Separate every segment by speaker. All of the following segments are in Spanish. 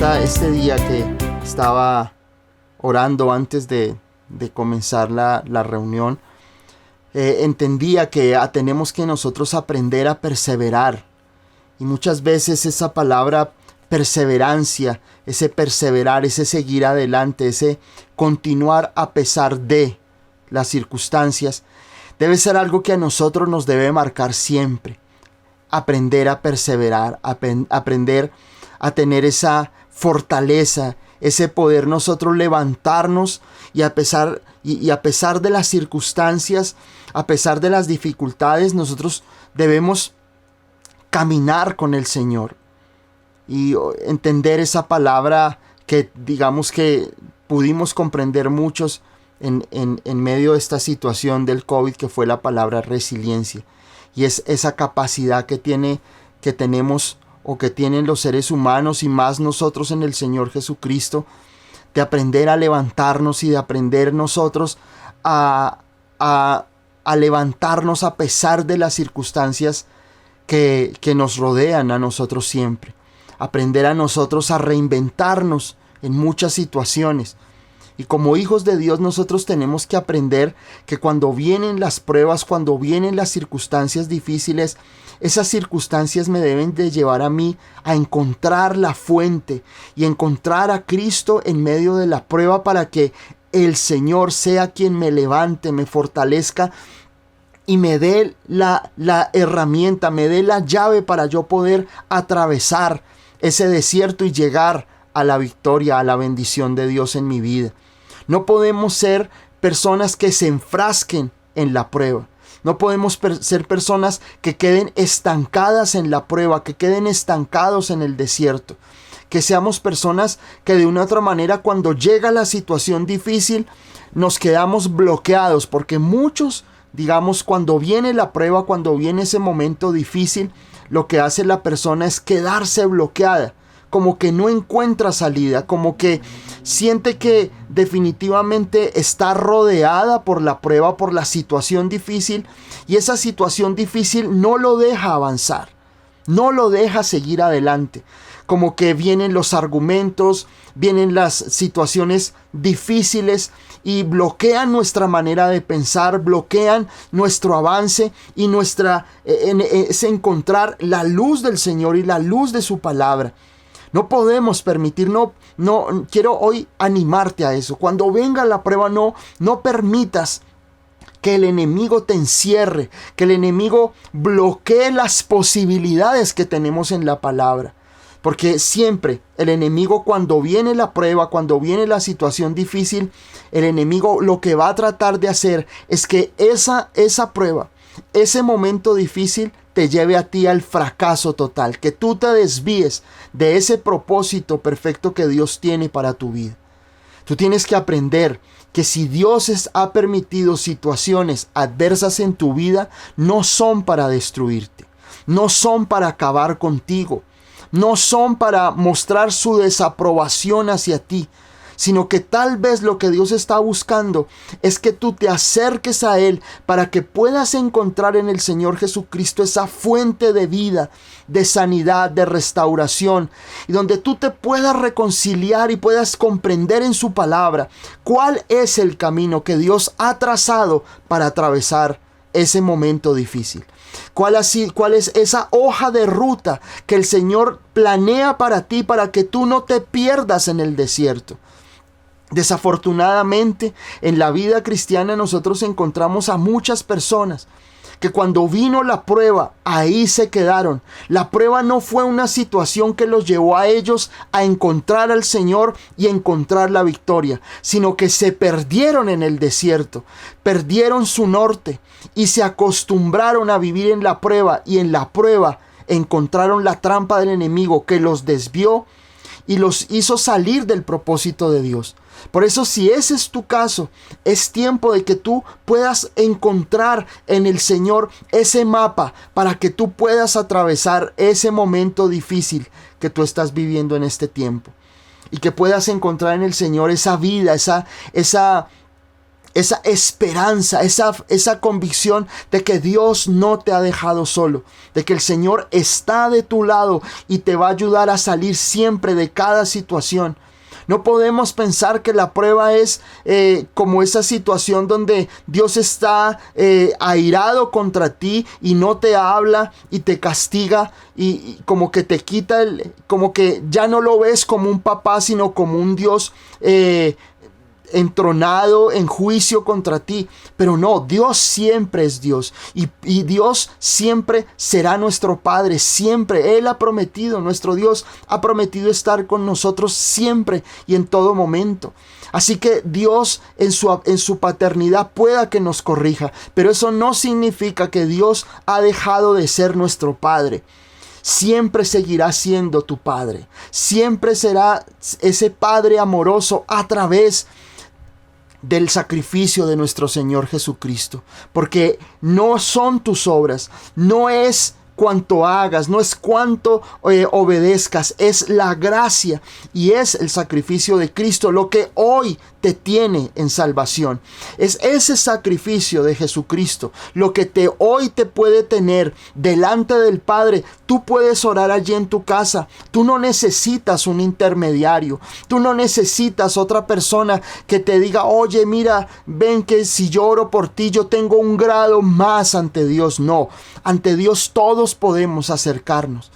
Speaker 1: Este día que estaba orando antes de comenzar la reunión, entendía que tenemos que nosotros aprender a perseverar. Y muchas veces esa palabra perseverancia, ese perseverar, ese seguir adelante, ese continuar a pesar de las circunstancias, debe ser algo que a nosotros nos debe marcar siempre. Aprender a perseverar, aprender a tener esa fortaleza, ese poder nosotros levantarnos y a pesar de las circunstancias, a pesar de las dificultades, nosotros debemos caminar con el Señor y entender esa palabra que digamos que pudimos comprender muchos en medio de esta situación del COVID, que fue la palabra resiliencia. Y es esa capacidad que tenemos o que tienen los seres humanos y más nosotros en el Señor Jesucristo, de aprender a levantarnos y de aprender nosotros a levantarnos a pesar de las circunstancias que nos rodean a nosotros siempre. Aprender a nosotros a reinventarnos en muchas situaciones. Y como hijos de Dios nosotros tenemos que aprender que cuando vienen las pruebas, cuando vienen las circunstancias difíciles, esas circunstancias me deben de llevar a mí a encontrar la fuente y encontrar a Cristo en medio de la prueba para que el Señor sea quien me levante, me fortalezca y me dé la herramienta, me dé la llave para yo poder atravesar ese desierto y llegar a la victoria, a la bendición de Dios en mi vida. No podemos ser personas que se enfrasquen en la prueba. No podemos ser personas que queden estancadas en la prueba, que queden estancados en el desierto. Que seamos personas que de una u otra manera, cuando llega la situación difícil, nos quedamos bloqueados, porque muchos, digamos, cuando viene la prueba, cuando viene ese momento difícil, lo que hace la persona es quedarse bloqueada, como que no encuentra salida, como que siente que definitivamente está rodeada por la prueba, por la situación difícil, y esa situación difícil no lo deja avanzar, no lo deja seguir adelante. Como que vienen los argumentos, vienen las situaciones difíciles y bloquean nuestra manera de pensar, bloquean nuestro avance y es encontrar la luz del Señor y la luz de su palabra. No podemos permitir, quiero hoy animarte a eso. Cuando venga la prueba, no permitas que el enemigo te encierre, que el enemigo bloquee las posibilidades que tenemos en la palabra. Porque siempre el enemigo, cuando viene la prueba, cuando viene la situación difícil, el enemigo lo que va a tratar de hacer es que esa prueba, ese momento difícil te lleve a ti al fracaso total, que tú te desvíes de ese propósito perfecto que Dios tiene para tu vida. Tú tienes que aprender que si Dios ha permitido situaciones adversas en tu vida, no son para destruirte, no son para acabar contigo, no son para mostrar su desaprobación hacia ti, sino que tal vez lo que Dios está buscando es que tú te acerques a Él para que puedas encontrar en el Señor Jesucristo esa fuente de vida, de sanidad, de restauración, y donde tú te puedas reconciliar y puedas comprender en su palabra cuál es el camino que Dios ha trazado para atravesar ese momento difícil. ¿Cuál es esa hoja de ruta que el Señor planea para ti, para que tú no te pierdas en el desierto? Desafortunadamente, en la vida cristiana nosotros encontramos a muchas personas que cuando vino la prueba, ahí se quedaron. La prueba no fue una situación que los llevó a ellos a encontrar al Señor y encontrar la victoria, sino que se perdieron en el desierto, perdieron su norte y se acostumbraron a vivir en la prueba, y en la prueba encontraron la trampa del enemigo que los desvió y los hizo salir del propósito de Dios. Por eso, si ese es tu caso, es tiempo de que tú puedas encontrar en el Señor ese mapa para que tú puedas atravesar ese momento difícil que tú estás viviendo en este tiempo, y que puedas encontrar en el Señor esa vida, esa esa esperanza, esa convicción de que Dios no te ha dejado solo, de que el Señor está de tu lado y te va a ayudar a salir siempre de cada situación. No podemos pensar que la prueba es como esa situación donde Dios está airado contra ti y no te habla y te castiga y como que te quita, como que ya no lo ves como un papá, sino como un Dios entronado en juicio contra ti. Pero no, Dios siempre es Dios y Dios siempre será nuestro Padre, siempre. Él ha prometido, nuestro Dios ha prometido estar con nosotros siempre y en todo momento. Así que Dios en su paternidad pueda que nos corrija, pero eso no significa que Dios ha dejado de ser nuestro Padre. Siempre seguirá siendo tu Padre, siempre será ese Padre amoroso a través del sacrificio de nuestro Señor Jesucristo, porque no son tus obras, no es cuanto hagas, no es cuanto obedezcas, es la gracia y es el sacrificio de Cristo lo que hoy te tiene en salvación. Es ese sacrificio de Jesucristo lo que hoy te puede tener delante del Padre. Tú puedes orar allí en tu casa. Tú no necesitas un intermediario. Tú no necesitas otra persona que te diga, oye, mira, ven que si yo oro por ti, yo tengo un grado más ante Dios. No, ante Dios todos podemos acercarnos.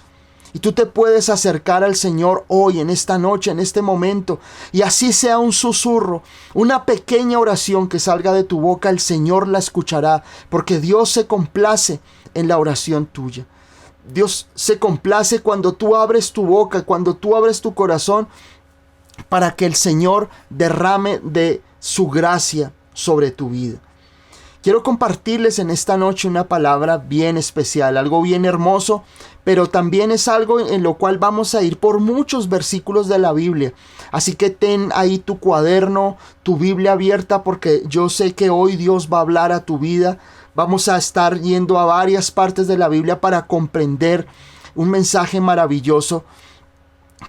Speaker 1: Y tú te puedes acercar al Señor hoy, en esta noche, en este momento. Y así sea un susurro, una pequeña oración que salga de tu boca, el Señor la escuchará. Porque Dios se complace en la oración tuya. Dios se complace cuando tú abres tu boca, cuando tú abres tu corazón, para que el Señor derrame de su gracia sobre tu vida. Quiero compartirles en esta noche una palabra bien especial, algo bien hermoso, pero también es algo en lo cual vamos a ir por muchos versículos de la Biblia. Así que ten ahí tu cuaderno, tu Biblia abierta, porque yo sé que hoy Dios va a hablar a tu vida. Vamos a estar yendo a varias partes de la Biblia para comprender un mensaje maravilloso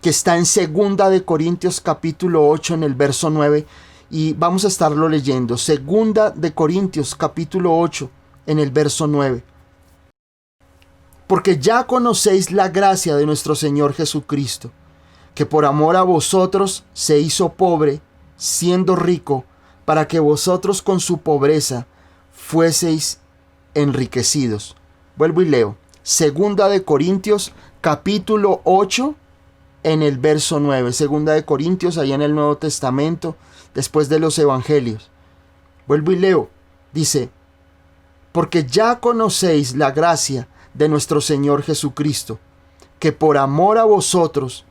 Speaker 1: que está en 2 de Corintios capítulo 8 en el verso 9. Y vamos a estarlo leyendo. 2 de Corintios capítulo 8 en el verso 9. Porque ya conocéis la gracia de nuestro Señor Jesucristo, que por amor a vosotros se hizo pobre, siendo rico, para que vosotros con su pobreza fueseis enriquecidos. Vuelvo y leo. 2 de Corintios capítulo 8 en el verso 9. 2 de Corintios, allá en el Nuevo Testamento, después de los evangelios. Vuelvo y leo. Dice, porque ya conocéis la gracia de nuestro Señor Jesucristo, que por amor a vosotros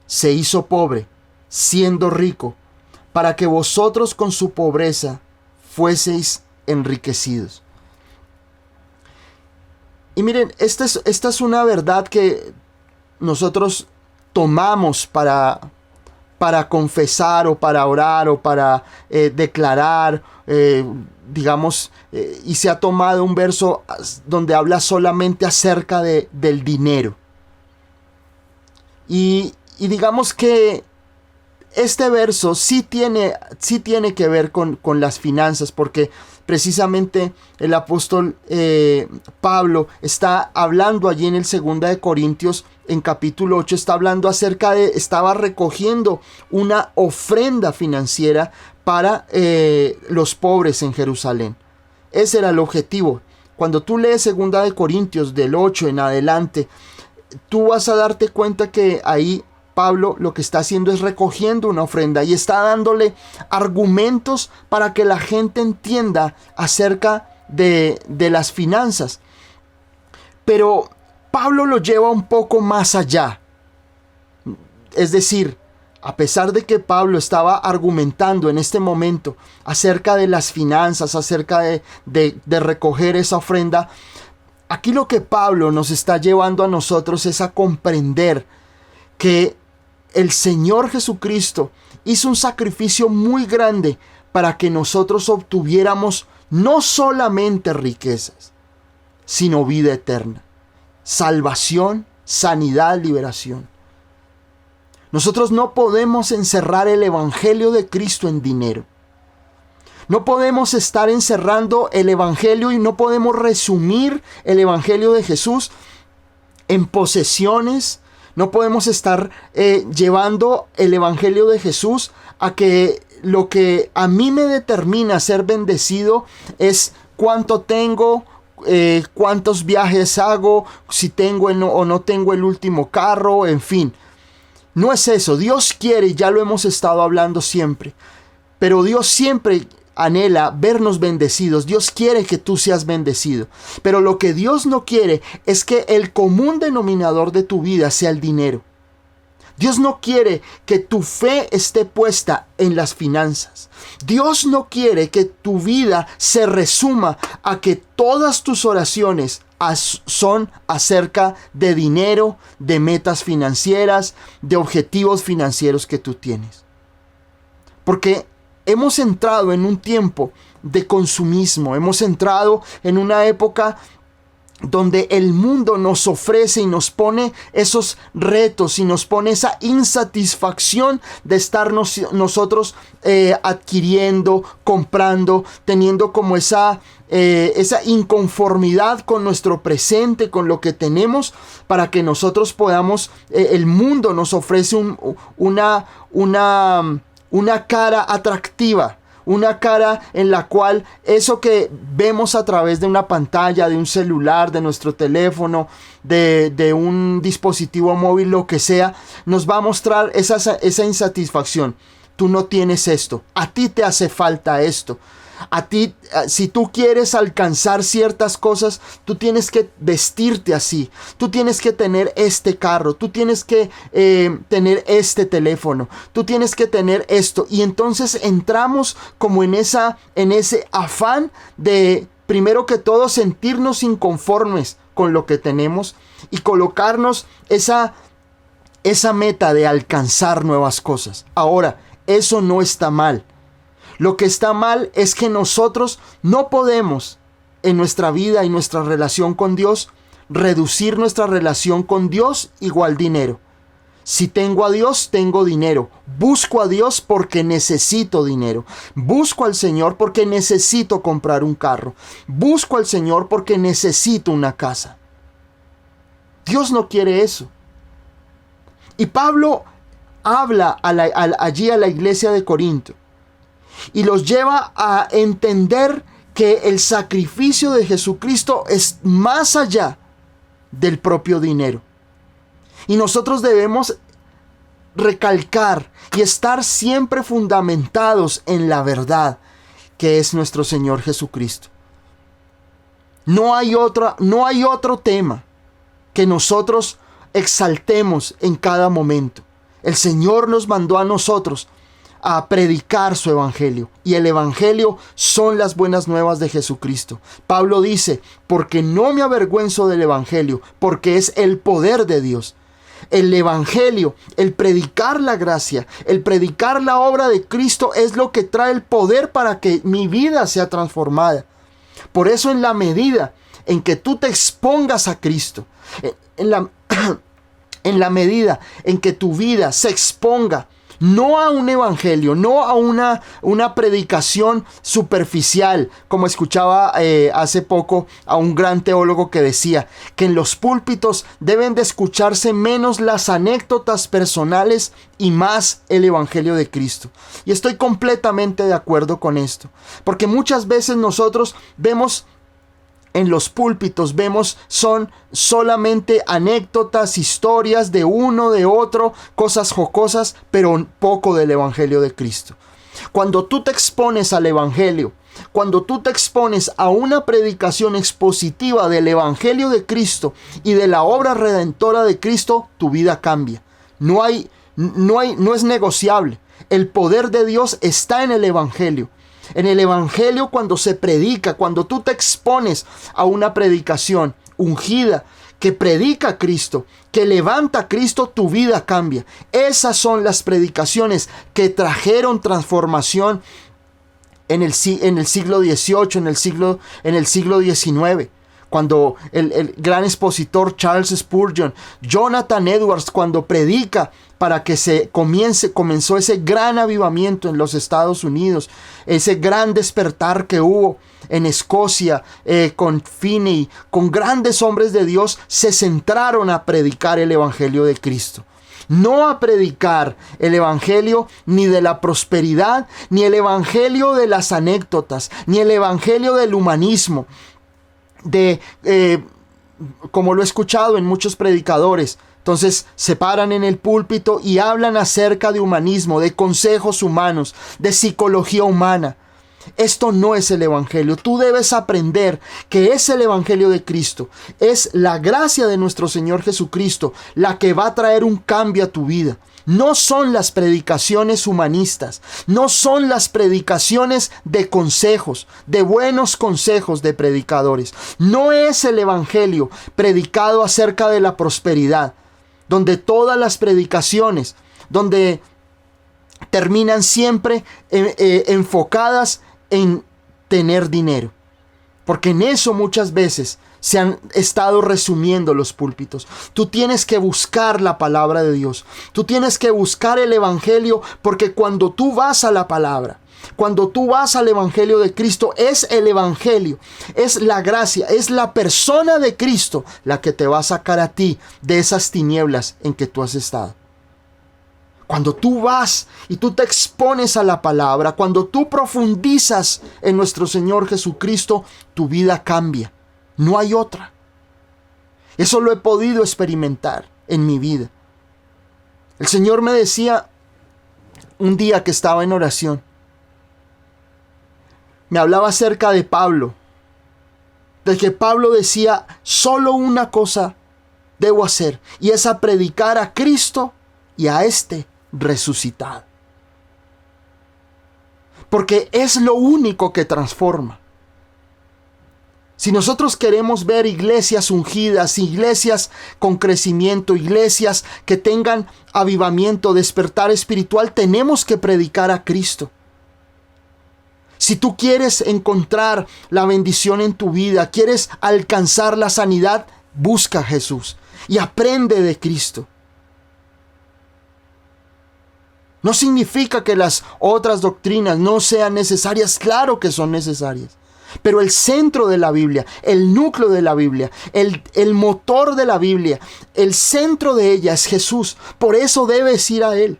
Speaker 1: se hizo pobre, siendo rico, para que vosotros con su pobreza fueseis enriquecidos. Y miren, esta es una verdad que nosotros tomamos para confesar o para orar o para declarar, y se ha tomado un verso donde habla solamente acerca del dinero. Y digamos que este verso sí tiene que ver con las finanzas, porque precisamente el apóstol Pablo está hablando allí en el 2 de Corintios, en capítulo 8, está hablando estaba recogiendo una ofrenda financiera para los pobres en Jerusalén. Ese era el objetivo. Cuando tú lees 2 de Corintios del 8 en adelante, tú vas a darte cuenta que ahí Pablo lo que está haciendo es recogiendo una ofrenda y está dándole argumentos para que la gente entienda acerca de las finanzas. Pero Pablo lo lleva un poco más allá. Es decir, a pesar de que Pablo estaba argumentando en este momento acerca de las finanzas, acerca de recoger esa ofrenda, aquí lo que Pablo nos está llevando a nosotros es a comprender que el Señor Jesucristo hizo un sacrificio muy grande para que nosotros obtuviéramos no solamente riquezas, sino vida eterna, salvación, sanidad, liberación. Nosotros no podemos encerrar el Evangelio de Cristo en dinero. No podemos estar encerrando el Evangelio y no podemos resumir el Evangelio de Jesús en posesiones. No podemos estar llevando el Evangelio de Jesús a que lo que a mí me determina ser bendecido es cuánto tengo, cuántos viajes hago, si tengo o no tengo el último carro, en fin. No es eso. Dios quiere, ya lo hemos estado hablando siempre, pero Dios siempre anhela vernos bendecidos. Dios quiere que tú seas bendecido. Pero lo que Dios no quiere es que el común denominador de tu vida sea el dinero. Dios no quiere que tu fe esté puesta en las finanzas. Dios no quiere que tu vida se resuma a que todas tus oraciones son acerca de dinero, de metas financieras, de objetivos financieros que tú tienes. Porque hemos entrado en un tiempo de consumismo, hemos entrado en una época donde el mundo nos ofrece y nos pone esos retos y nos pone esa insatisfacción de estar nosotros adquiriendo, comprando, teniendo como esa inconformidad con nuestro presente, con lo que tenemos, para que nosotros podamos, el mundo nos ofrece una cara atractiva. Una cara en la cual eso que vemos a través de una pantalla, de un celular, de nuestro teléfono, de un dispositivo móvil, lo que sea, nos va a mostrar esa insatisfacción. Tú no tienes esto, a ti te hace falta esto. A ti, si tú quieres alcanzar ciertas cosas, tú tienes que vestirte así, tú tienes que tener este carro, tú tienes que tener este teléfono, tú tienes que tener esto. Y entonces entramos como en ese afán de, primero que todo, sentirnos inconformes con lo que tenemos y colocarnos esa meta de alcanzar nuevas cosas. Ahora, eso no está mal. Lo que está mal es que nosotros no podemos en nuestra vida y nuestra relación con Dios reducir nuestra relación con Dios igual dinero. Si tengo a Dios, tengo dinero. Busco a Dios porque necesito dinero. Busco al Señor porque necesito comprar un carro. Busco al Señor porque necesito una casa. Dios no quiere eso. Y Pablo habla allí a la iglesia de Corinto y los lleva a entender que el sacrificio de Jesucristo es más allá del propio dinero. Y nosotros debemos recalcar y estar siempre fundamentados en la verdad que es nuestro Señor Jesucristo. No hay otro tema que nosotros exaltemos en cada momento. El Señor nos mandó a nosotros a predicar su evangelio, y el evangelio son las buenas nuevas de Jesucristo. Pablo dice: porque no me avergüenzo del evangelio, porque es el poder de Dios. El evangelio, el predicar la gracia, el predicar la obra de Cristo es lo que trae el poder para que mi vida sea transformada. Por eso, en la medida en que tú te expongas a Cristo, en la medida en que tu vida se exponga no a un evangelio, no a una predicación superficial, como escuchaba hace poco a un gran teólogo que decía que en los púlpitos deben de escucharse menos las anécdotas personales y más el evangelio de Cristo. Y estoy completamente de acuerdo con esto, porque muchas veces nosotros vemos en los púlpitos, son solamente anécdotas, historias de uno, de otro, cosas jocosas, pero poco del evangelio de Cristo. Cuando tú te expones al evangelio, cuando tú te expones a una predicación expositiva del evangelio de Cristo y de la obra redentora de Cristo, tu vida cambia. No es negociable. El poder de Dios está en el evangelio. En el evangelio, cuando se predica, cuando tú te expones a una predicación ungida que predica a Cristo, que levanta a Cristo, tu vida cambia. Esas son las predicaciones que trajeron transformación en el siglo XVIII, en el siglo XIX. cuando el gran expositor Charles Spurgeon, Jonathan Edwards, cuando predica para que comenzó ese gran avivamiento en los Estados Unidos, ese gran despertar que hubo en Escocia, con Finney, con grandes hombres de Dios, se centraron a predicar el Evangelio de Cristo. No a predicar el Evangelio ni de la prosperidad, ni el Evangelio de las anécdotas, ni el Evangelio del humanismo, como lo he escuchado en muchos predicadores. Entonces se paran en el púlpito y hablan acerca de humanismo, de consejos humanos, de psicología humana. Esto no es el Evangelio. Tú debes aprender que es el Evangelio de Cristo. Es la gracia de nuestro Señor Jesucristo la que va a traer un cambio a tu vida. No son las predicaciones humanistas, no son las predicaciones de consejos, de buenos consejos de predicadores. No es el Evangelio predicado acerca de la prosperidad, donde todas las predicaciones, donde terminan siempre enfocadas en tener dinero. Porque en eso muchas veces se han estado resumiendo los púlpitos. Tú tienes que buscar la palabra de Dios. Tú tienes que buscar el Evangelio, porque cuando tú vas a la palabra, cuando tú vas al Evangelio de Cristo, es el Evangelio, es la gracia, es la persona de Cristo la que te va a sacar a ti de esas tinieblas en que tú has estado. Cuando tú vas y tú te expones a la palabra, cuando tú profundizas en nuestro Señor Jesucristo, tu vida cambia. No hay otra. Eso lo he podido experimentar en mi vida. El Señor me decía un día que estaba en oración, me hablaba acerca de Pablo, de que Pablo decía: solo una cosa debo hacer, y es a predicar a Cristo y a este resucitado. Porque es lo único que transforma. Si nosotros queremos ver iglesias ungidas, iglesias con crecimiento, iglesias que tengan avivamiento, despertar espiritual, tenemos que predicar a Cristo. Si tú quieres encontrar la bendición en tu vida, quieres alcanzar la sanidad, busca a Jesús y aprende de Cristo. No significa que las otras doctrinas no sean necesarias, claro que son necesarias. Pero el centro de la Biblia, el núcleo de la Biblia, el motor de la Biblia, el centro de ella es Jesús. Por eso debes ir a Él.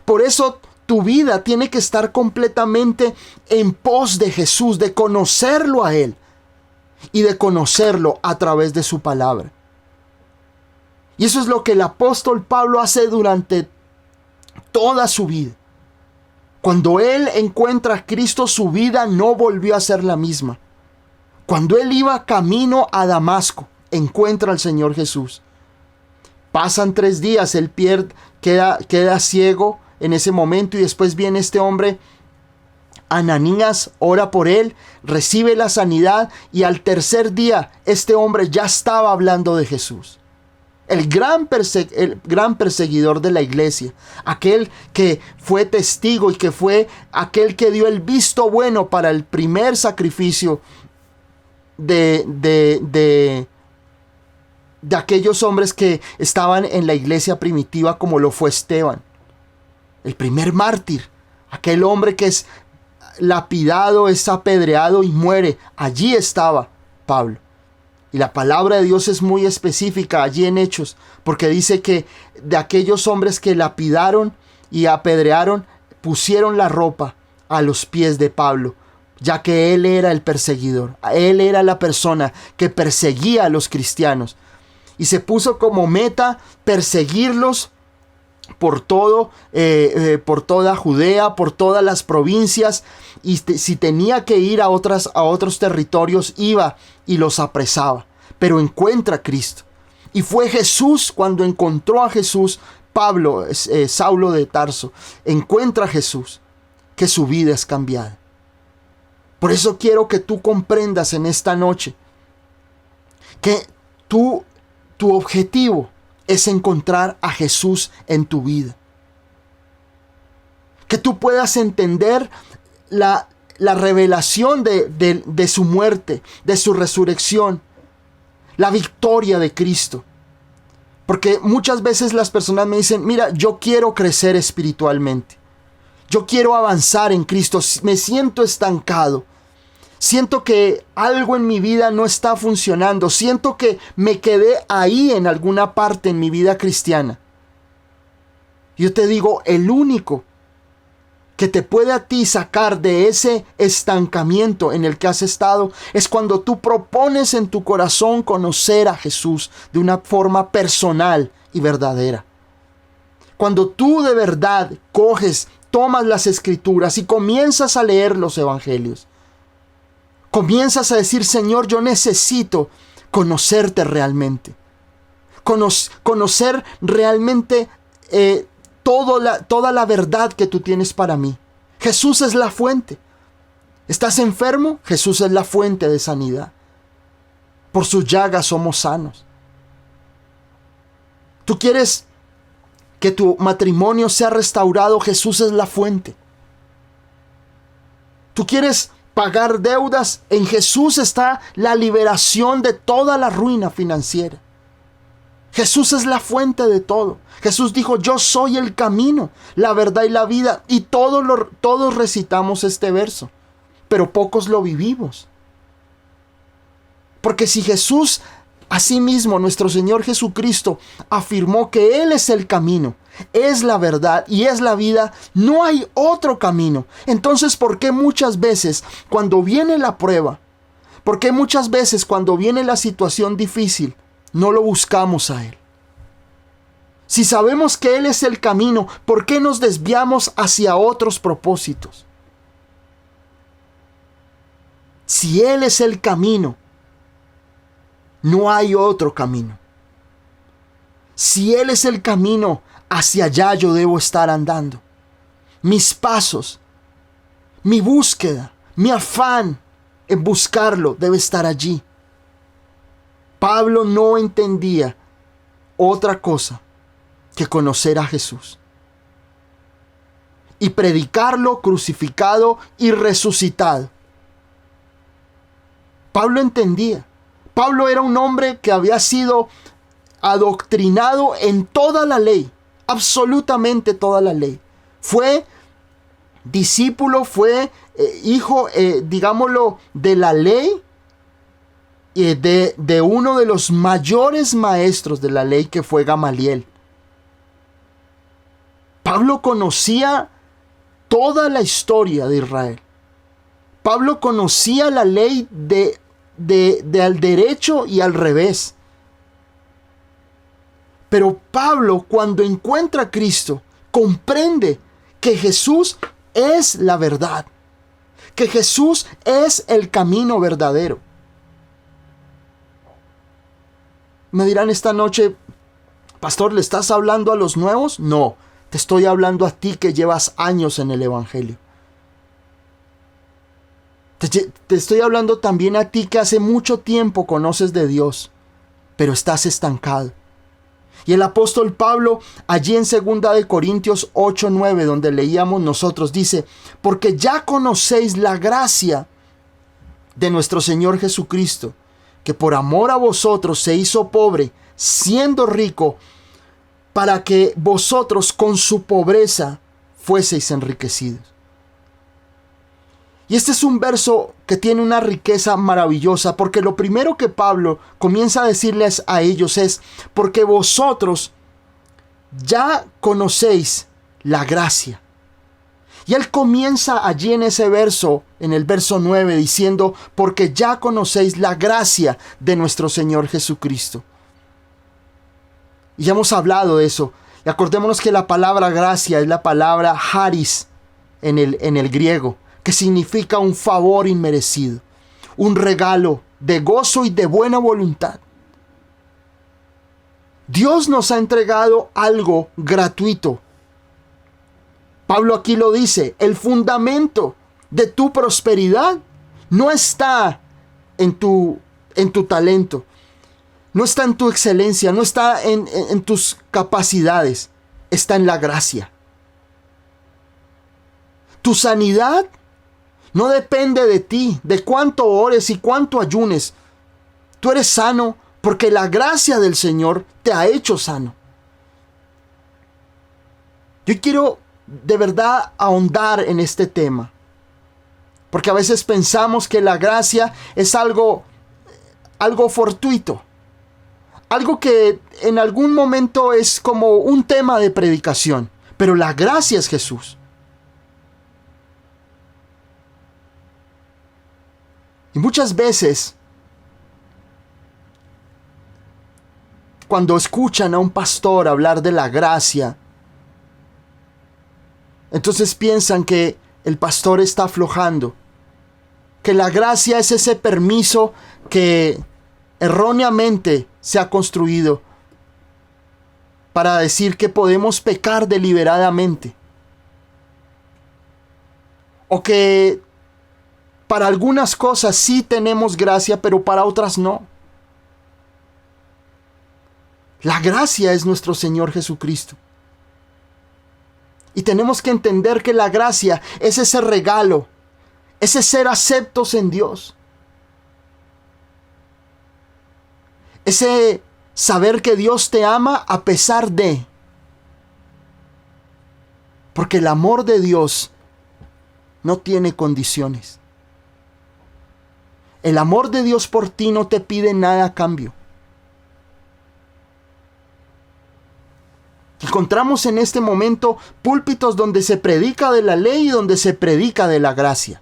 Speaker 1: Por eso tu vida tiene que estar completamente en pos de Jesús, de conocerlo a Él y de conocerlo a través de su palabra. Y eso es lo que el apóstol Pablo hace durante toda su vida. Cuando él encuentra a Cristo, su vida no volvió a ser la misma. Cuando él iba camino a Damasco, encuentra al Señor Jesús. Pasan 3 días, él queda ciego en ese momento, y después viene este hombre, Ananías, ora por él, recibe la sanidad, y al 3er día este hombre ya estaba hablando de Jesús. El gran perseguidor de la iglesia, aquel que fue testigo y que fue aquel que dio el visto bueno para el primer sacrificio de aquellos hombres que estaban en la iglesia primitiva, como lo fue Esteban, el primer mártir, aquel hombre que es lapidado, es apedreado y muere. Allí estaba Pablo. Y la palabra de Dios es muy específica allí en Hechos, porque dice que de aquellos hombres que lapidaron y apedrearon, pusieron la ropa a los pies de Pablo, ya que él era el perseguidor, él era la persona que perseguía a los cristianos, y se puso como meta perseguirlos por toda Judea, por todas las provincias, y si tenía que ir a otros territorios, iba y los apresaba. Pero encuentra a Cristo, y fue Jesús, cuando encontró a Jesús, Pablo, Saulo de Tarso, encuentra a Jesús, que su vida es cambiada. Por eso quiero que tú comprendas en esta noche que tu objetivo es encontrar a Jesús en tu vida. Que tú puedas entender la revelación de su muerte, de su resurrección, la victoria de Cristo. Porque muchas veces las personas me dicen, mira, yo quiero crecer espiritualmente. Yo quiero avanzar en Cristo. Me siento estancado. Siento que algo en mi vida no está funcionando. Siento que me quedé ahí en alguna parte en mi vida cristiana. Yo te digo, el único que te puede a ti sacar de ese estancamiento en el que has estado es cuando tú propones en tu corazón conocer a Jesús de una forma personal y verdadera. Cuando tú de verdad tomas las escrituras y comienzas a leer los evangelios. Comienzas a decir, Señor, yo necesito conocerte realmente. Conocer realmente toda la verdad que tú tienes para mí. Jesús es la fuente. ¿Estás enfermo? Jesús es la fuente de sanidad. Por sus llagas somos sanos. ¿Tú quieres que tu matrimonio sea restaurado? Jesús es la fuente. ¿Tú quieres pagar deudas? En Jesús está la liberación de toda la ruina financiera. Jesús es la fuente de todo. Jesús dijo, yo soy el camino, la verdad y la vida. Y todos recitamos este verso, pero pocos lo vivimos. Porque si Jesús, asimismo, nuestro Señor Jesucristo, afirmó que Él es el camino, es la verdad y es la vida, no hay otro camino. Entonces, ¿por qué muchas veces cuando viene la prueba, por qué muchas veces cuando viene la situación difícil, no lo buscamos a Él? Si sabemos que Él es el camino, ¿por qué nos desviamos hacia otros propósitos? Si Él es el camino, no hay otro camino. Si Él es el camino, hacia allá yo debo estar andando. Mis pasos, mi búsqueda, mi afán en buscarlo debe estar allí. Pablo no entendía otra cosa que conocer a Jesús y predicarlo crucificado y resucitado. Pablo entendía. Pablo era un hombre que había sido adoctrinado en toda la ley, absolutamente toda la ley. Fue discípulo, fue hijo, digámoslo, de la ley, de uno de los mayores maestros de la ley, que fue Gamaliel. Pablo conocía toda la historia de Israel. Pablo conocía la ley de al derecho y al revés. Pero Pablo, cuando encuentra a Cristo, comprende que Jesús es la verdad, que Jesús es el camino verdadero. Me dirán esta noche, pastor, ¿le estás hablando a los nuevos? No, te estoy hablando a ti que llevas años en el Evangelio. Te estoy hablando también a ti que hace mucho tiempo conoces de Dios, pero estás estancado. Y el apóstol Pablo, allí en 2 de Corintios 8:9, donde leíamos nosotros, dice, porque ya conocéis la gracia de nuestro Señor Jesucristo, que por amor a vosotros se hizo pobre, siendo rico, para que vosotros con su pobreza fueseis enriquecidos. Y este es un verso que tiene una riqueza maravillosa, porque lo primero que Pablo comienza a decirles a ellos es, porque vosotros ya conocéis la gracia. Y él comienza allí en ese verso, en el verso 9, diciendo, porque ya conocéis la gracia de nuestro Señor Jesucristo. Y ya hemos hablado de eso. Y acordémonos que la palabra gracia es la palabra charis en el griego, que significa un favor inmerecido, un regalo de gozo y de buena voluntad. Dios nos ha entregado algo gratuito. Pablo aquí lo dice, el fundamento de tu prosperidad no está en tu talento, no está en tu excelencia, no está en tus capacidades, está en la gracia. Tu sanidad no depende de ti, de cuánto ores y cuánto ayunes. Tú eres sano porque la gracia del Señor te ha hecho sano. Yo quiero de verdad ahondar en este tema, porque a veces pensamos que la gracia es algo fortuito, algo que en algún momento es como un tema de predicación, pero la gracia es Jesús. Y muchas veces, cuando escuchan a un pastor hablar de la gracia, entonces piensan que el pastor está aflojando, que la gracia es ese permiso que erróneamente se ha construido para decir que podemos pecar deliberadamente, o que para algunas cosas sí tenemos gracia, pero para otras no. La gracia es nuestro Señor Jesucristo. Y tenemos que entender que la gracia es ese regalo, ese ser aceptos en Dios. Ese saber que Dios te ama a pesar de. Porque el amor de Dios no tiene condiciones. El amor de Dios por ti no te pide nada a cambio. Encontramos en este momento púlpitos donde se predica de la ley y donde se predica de la gracia.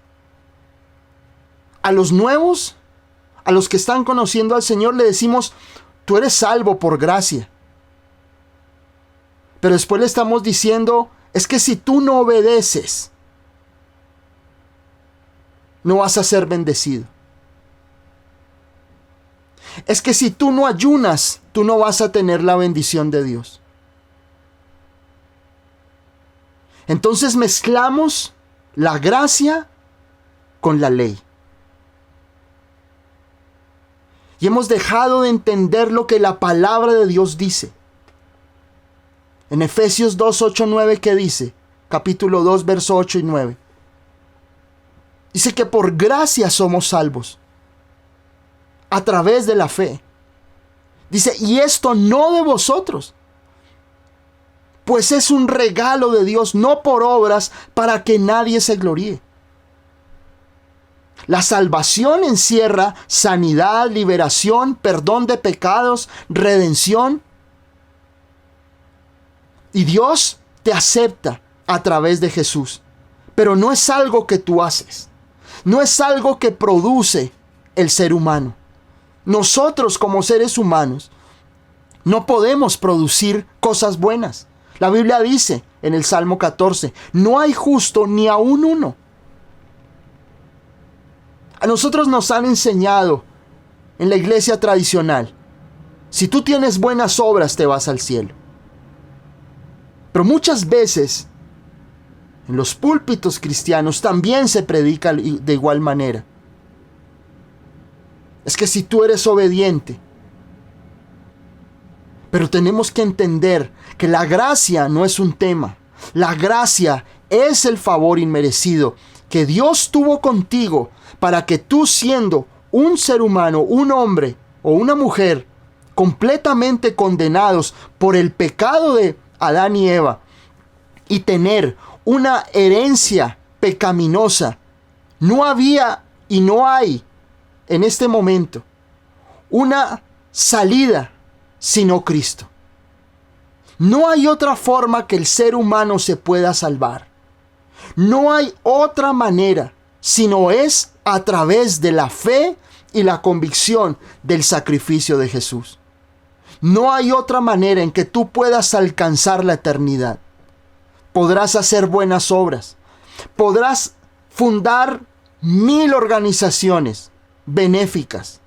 Speaker 1: A los nuevos, a los que están conociendo al Señor, le decimos, tú eres salvo por gracia. Pero después le estamos diciendo, es que si tú no obedeces, no vas a ser bendecido. Es que si tú no ayunas, tú no vas a tener la bendición de Dios. Entonces mezclamos la gracia con la ley. Y hemos dejado de entender lo que la palabra de Dios dice. En Efesios 2, 8, 9, ¿qué dice? Capítulo 2, verso 8 y 9. Dice que por gracia somos salvos, a través de la fe. Dice, y esto no de vosotros, pues es un regalo de Dios, no por obras, para que nadie se gloríe. La salvación encierra sanidad, liberación, perdón de pecados, redención. Y Dios te acepta a través de Jesús. Pero no es algo que tú haces. No es algo que produce el ser humano. Nosotros como seres humanos no podemos producir cosas buenas. La Biblia dice en el Salmo 14, no hay justo ni aun uno. A nosotros nos han enseñado en la iglesia tradicional, si tú tienes buenas obras te vas al cielo. Pero muchas veces en los púlpitos cristianos también se predica de igual manera. Es que si tú eres obediente. Pero tenemos que entender que la gracia no es un tema. La gracia es el favor inmerecido que Dios tuvo contigo para que tú, siendo un ser humano, un hombre o una mujer completamente condenados por el pecado de Adán y Eva y tener una herencia pecaminosa, no había y no hay en este momento una salida sino Cristo. No hay otra forma que el ser humano se pueda salvar. No hay otra manera, sino es a través de la fe y la convicción del sacrificio de Jesús. No hay otra manera en que tú puedas alcanzar la eternidad. Podrás hacer buenas obras. Podrás fundar 1000 organizaciones benéficas.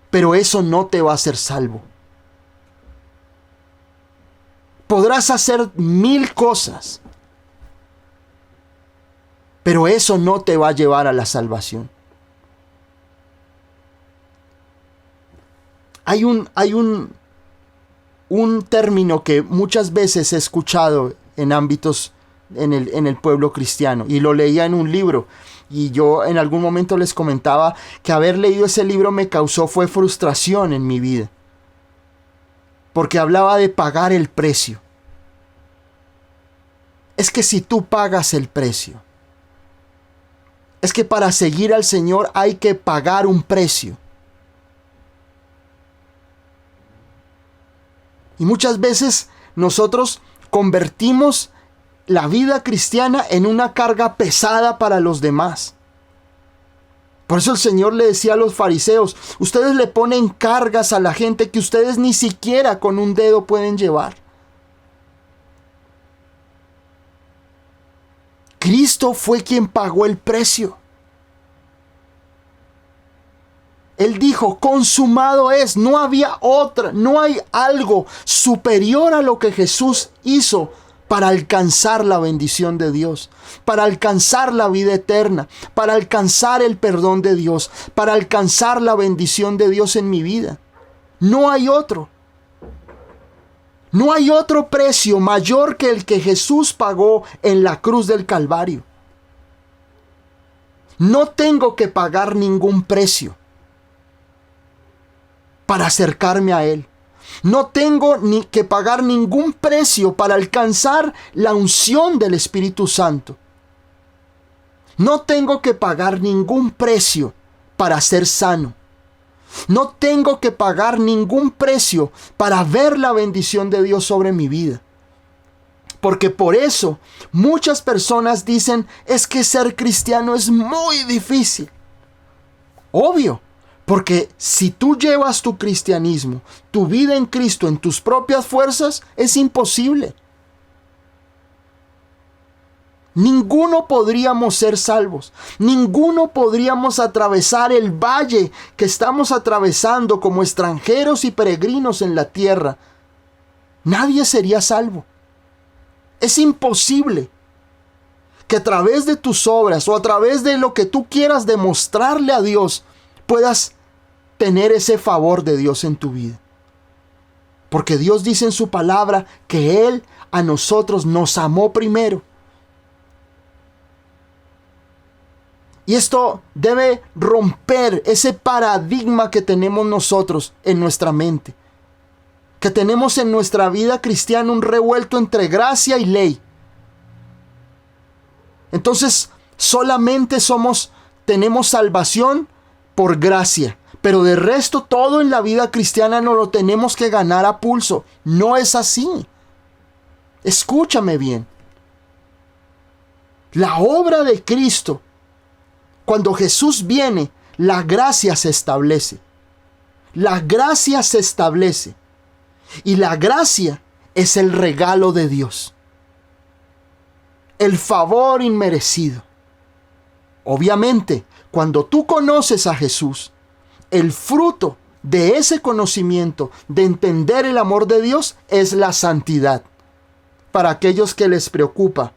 Speaker 1: Pero eso no te va a hacer salvo. Podrás hacer 1000 cosas, pero eso no te va a llevar a la salvación. Hay un término que muchas veces he escuchado en ámbitos en el pueblo cristiano. Y lo leía en un libro. Y yo en algún momento les comentaba que haber leído ese libro fue frustración en mi vida. Porque hablaba de pagar el precio. Es que si tú pagas el precio, es que para seguir al Señor hay que pagar un precio. Y muchas veces nosotros convertimos la vida cristiana en una carga pesada para los demás. Por eso el Señor le decía a los fariseos, ustedes le ponen cargas a la gente que ustedes ni siquiera con un dedo pueden llevar. Cristo fue quien pagó el precio. Él dijo, consumado es, no había otra, no hay algo superior a lo que Jesús hizo para alcanzar la bendición de Dios, para alcanzar la vida eterna, para alcanzar el perdón de Dios, para alcanzar la bendición de Dios en mi vida. No hay otro. No hay otro precio mayor que el que Jesús pagó en la cruz del Calvario. No tengo que pagar ningún precio para acercarme a Él. No tengo ni que pagar ningún precio para alcanzar la unción del Espíritu Santo. No tengo que pagar ningún precio para ser sano. No tengo que pagar ningún precio para ver la bendición de Dios sobre mi vida. Porque por eso muchas personas dicen, es que ser cristiano es muy difícil. Obvio. Porque si tú llevas tu cristianismo, tu vida en Cristo en tus propias fuerzas, es imposible. Ninguno podríamos ser salvos. Ninguno podríamos atravesar el valle que estamos atravesando como extranjeros y peregrinos en la tierra. Nadie sería salvo. Es imposible que a través de tus obras o a través de lo que tú quieras demostrarle a Dios, puedas tener ese favor de Dios en tu vida. Porque Dios dice en su palabra que Él a nosotros nos amó primero. Y esto debe romper ese paradigma que tenemos nosotros en nuestra mente. Que tenemos en nuestra vida cristiana un revuelto entre gracia y ley. Entonces solamente tenemos salvación por gracia. Pero de resto todo en la vida cristiana no lo tenemos que ganar a pulso. No es así. Escúchame bien. La obra de Cristo, cuando Jesús viene, la gracia se establece. La gracia se establece. Y la gracia es el regalo de Dios. El favor inmerecido. Obviamente, cuando tú conoces a Jesús, el fruto de ese conocimiento, de entender el amor de Dios, es la santidad. Para aquellos que les preocupa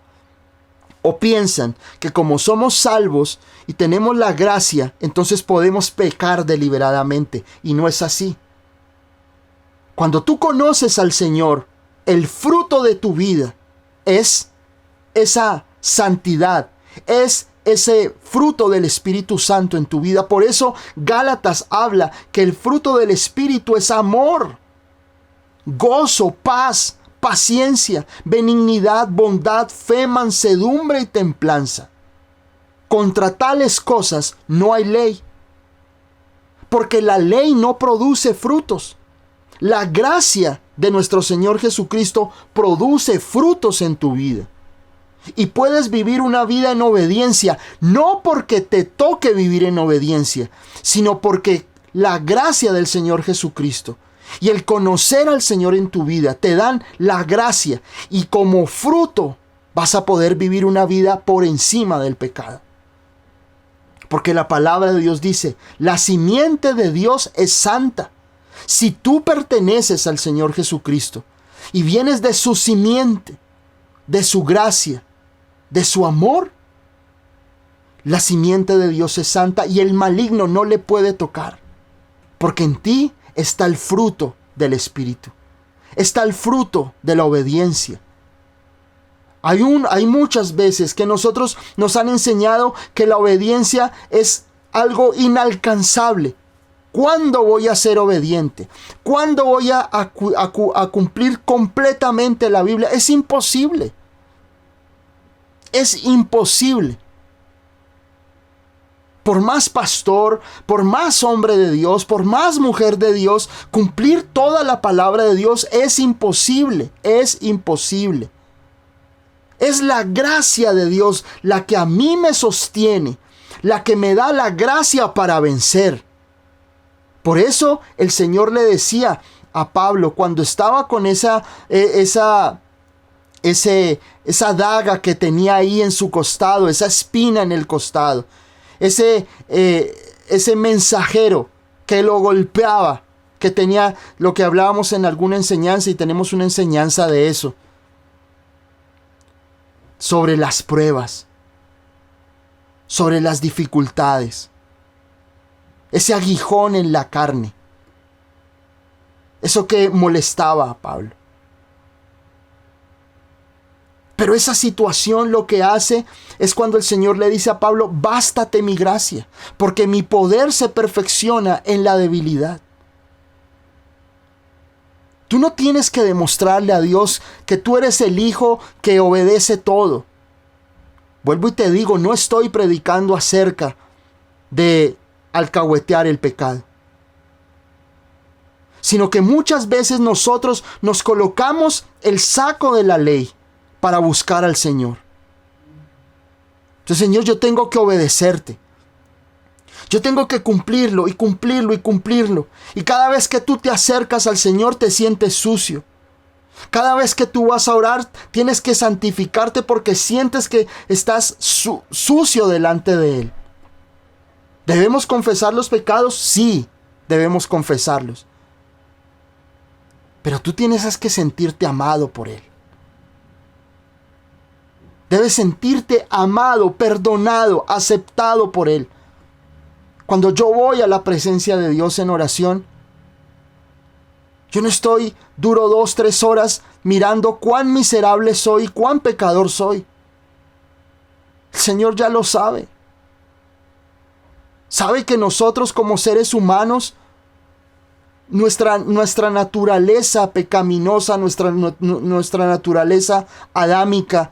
Speaker 1: o piensan que como somos salvos y tenemos la gracia, entonces podemos pecar deliberadamente. Y no es así. Cuando tú conoces al Señor, el fruto de tu vida es esa santidad, es ese fruto del Espíritu Santo en tu vida. Por eso Gálatas habla que el fruto del Espíritu es amor, gozo, paz, paciencia, benignidad, bondad, fe, mansedumbre y templanza. Contra tales cosas no hay ley, porque la ley no produce frutos. La gracia de nuestro Señor Jesucristo produce frutos en tu vida. Y puedes vivir una vida en obediencia, no porque te toque vivir en obediencia, sino porque la gracia del Señor Jesucristo y el conocer al Señor en tu vida te dan la gracia, y como fruto vas a poder vivir una vida por encima del pecado. Porque la palabra de Dios dice, la simiente de Dios es santa. Si tú perteneces al Señor Jesucristo y vienes de su simiente, de su gracia, de su amor, la simiente de Dios es santa y el maligno no le puede tocar, porque en ti está el fruto del Espíritu, está el fruto de la obediencia. Hay muchas veces que nosotros nos han enseñado que la obediencia es algo inalcanzable. ¿Cuándo voy a ser obediente? ¿Cuándo voy a cumplir completamente la Biblia? Es imposible. Es imposible. Por más pastor, por más hombre de Dios, por más mujer de Dios, cumplir toda la palabra de Dios es imposible. Es imposible. Es la gracia de Dios la que a mí me sostiene, la que me da la gracia para vencer. Por eso el Señor le decía a Pablo cuando estaba con esa daga que tenía ahí en su costado, esa espina en el costado, ese mensajero que lo golpeaba, que tenía lo que hablábamos en alguna enseñanza, y tenemos una enseñanza de eso, sobre las pruebas, sobre las dificultades, ese aguijón en la carne, eso que molestaba a Pablo. Pero esa situación lo que hace es cuando el Señor le dice a Pablo: bástate mi gracia, porque mi poder se perfecciona en la debilidad. Tú no tienes que demostrarle a Dios que tú eres el hijo que obedece todo. Vuelvo y te digo, no estoy predicando acerca de alcahuetear el pecado, sino que muchas veces nosotros nos colocamos el saco de la ley para buscar al Señor. Entonces, Señor, yo tengo que obedecerte. Yo tengo que cumplirlo y cumplirlo y cumplirlo. Y cada vez que tú te acercas al Señor te sientes sucio. Cada vez que tú vas a orar tienes que santificarte porque sientes que estás sucio delante de Él. ¿Debemos confesar los pecados? Sí, debemos confesarlos. Pero tú tienes que sentirte amado por Él. Debes sentirte amado, perdonado, aceptado por Él. Cuando yo voy a la presencia de Dios en oración, yo no estoy duro 2-3 horas mirando cuán miserable soy, cuán pecador soy. El Señor ya lo sabe. Sabe que nosotros como seres humanos, nuestra naturaleza pecaminosa, nuestra naturaleza adámica,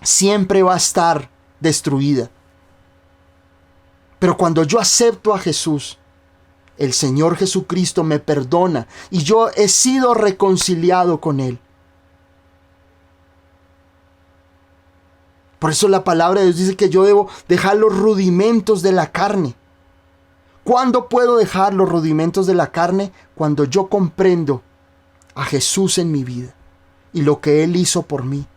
Speaker 1: siempre va a estar destruida. Pero cuando yo acepto a Jesús, el Señor Jesucristo me perdona y yo he sido reconciliado con Él. Por eso la palabra de Dios dice que yo debo dejar los rudimentos de la carne. ¿Cuándo puedo dejar los rudimentos de la carne? Cuando yo comprendo a Jesús en mi vida y lo que Él hizo por mí.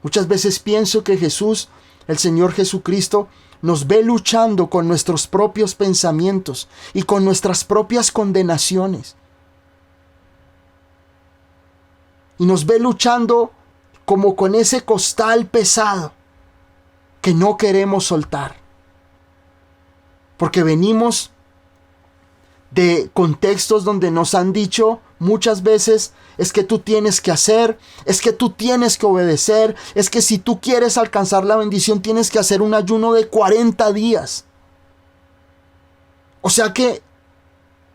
Speaker 1: Muchas veces pienso que Jesús, el Señor Jesucristo, nos ve luchando con nuestros propios pensamientos y con nuestras propias condenaciones. Y nos ve luchando como con ese costal pesado que no queremos soltar. Porque venimos de contextos donde nos han dicho muchas veces: es que tú tienes que hacer, es que tú tienes que obedecer, es que si tú quieres alcanzar la bendición tienes que hacer un ayuno de 40 días. O sea que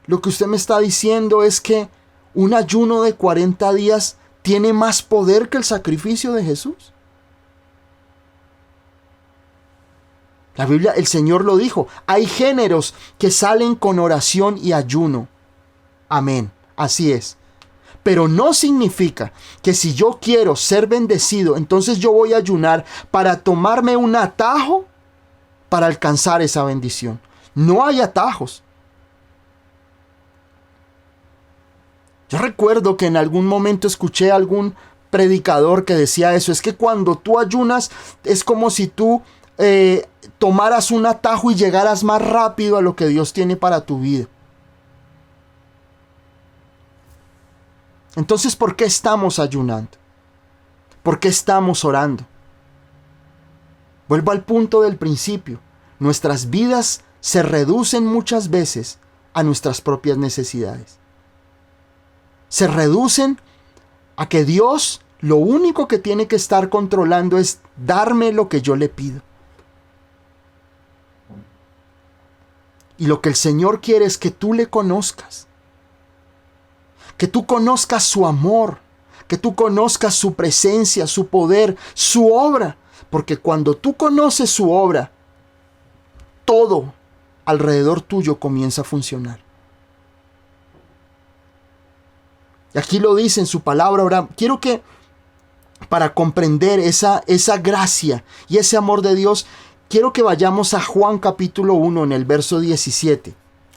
Speaker 1: lo que usted me está diciendo es que un ayuno de 40 días tiene más poder que el sacrificio de Jesús. La Biblia, el Señor lo dijo, hay géneros que salen con oración y ayuno. Amén, así es. Pero no significa que si yo quiero ser bendecido, entonces yo voy a ayunar para tomarme un atajo para alcanzar esa bendición. No hay atajos. Yo recuerdo que en algún momento escuché a algún predicador que decía eso. Es que cuando tú ayunas es como si tú tomaras un atajo y llegaras más rápido a lo que Dios tiene para tu vida. Entonces, ¿por qué estamos ayunando? ¿Por qué estamos orando? Vuelvo al punto del principio. Nuestras vidas se reducen muchas veces a nuestras propias necesidades. Se reducen a que Dios lo único que tiene que estar controlando es darme lo que yo le pido. Y lo que el Señor quiere es que tú le conozcas. Que tú conozcas su amor. Que tú conozcas su presencia, su poder, su obra. Porque cuando tú conoces su obra, todo alrededor tuyo comienza a funcionar. Y aquí lo dice en su palabra. Ahora, quiero que para comprender esa gracia y ese amor de Dios, quiero que vayamos a Juan capítulo 1 en el verso 17.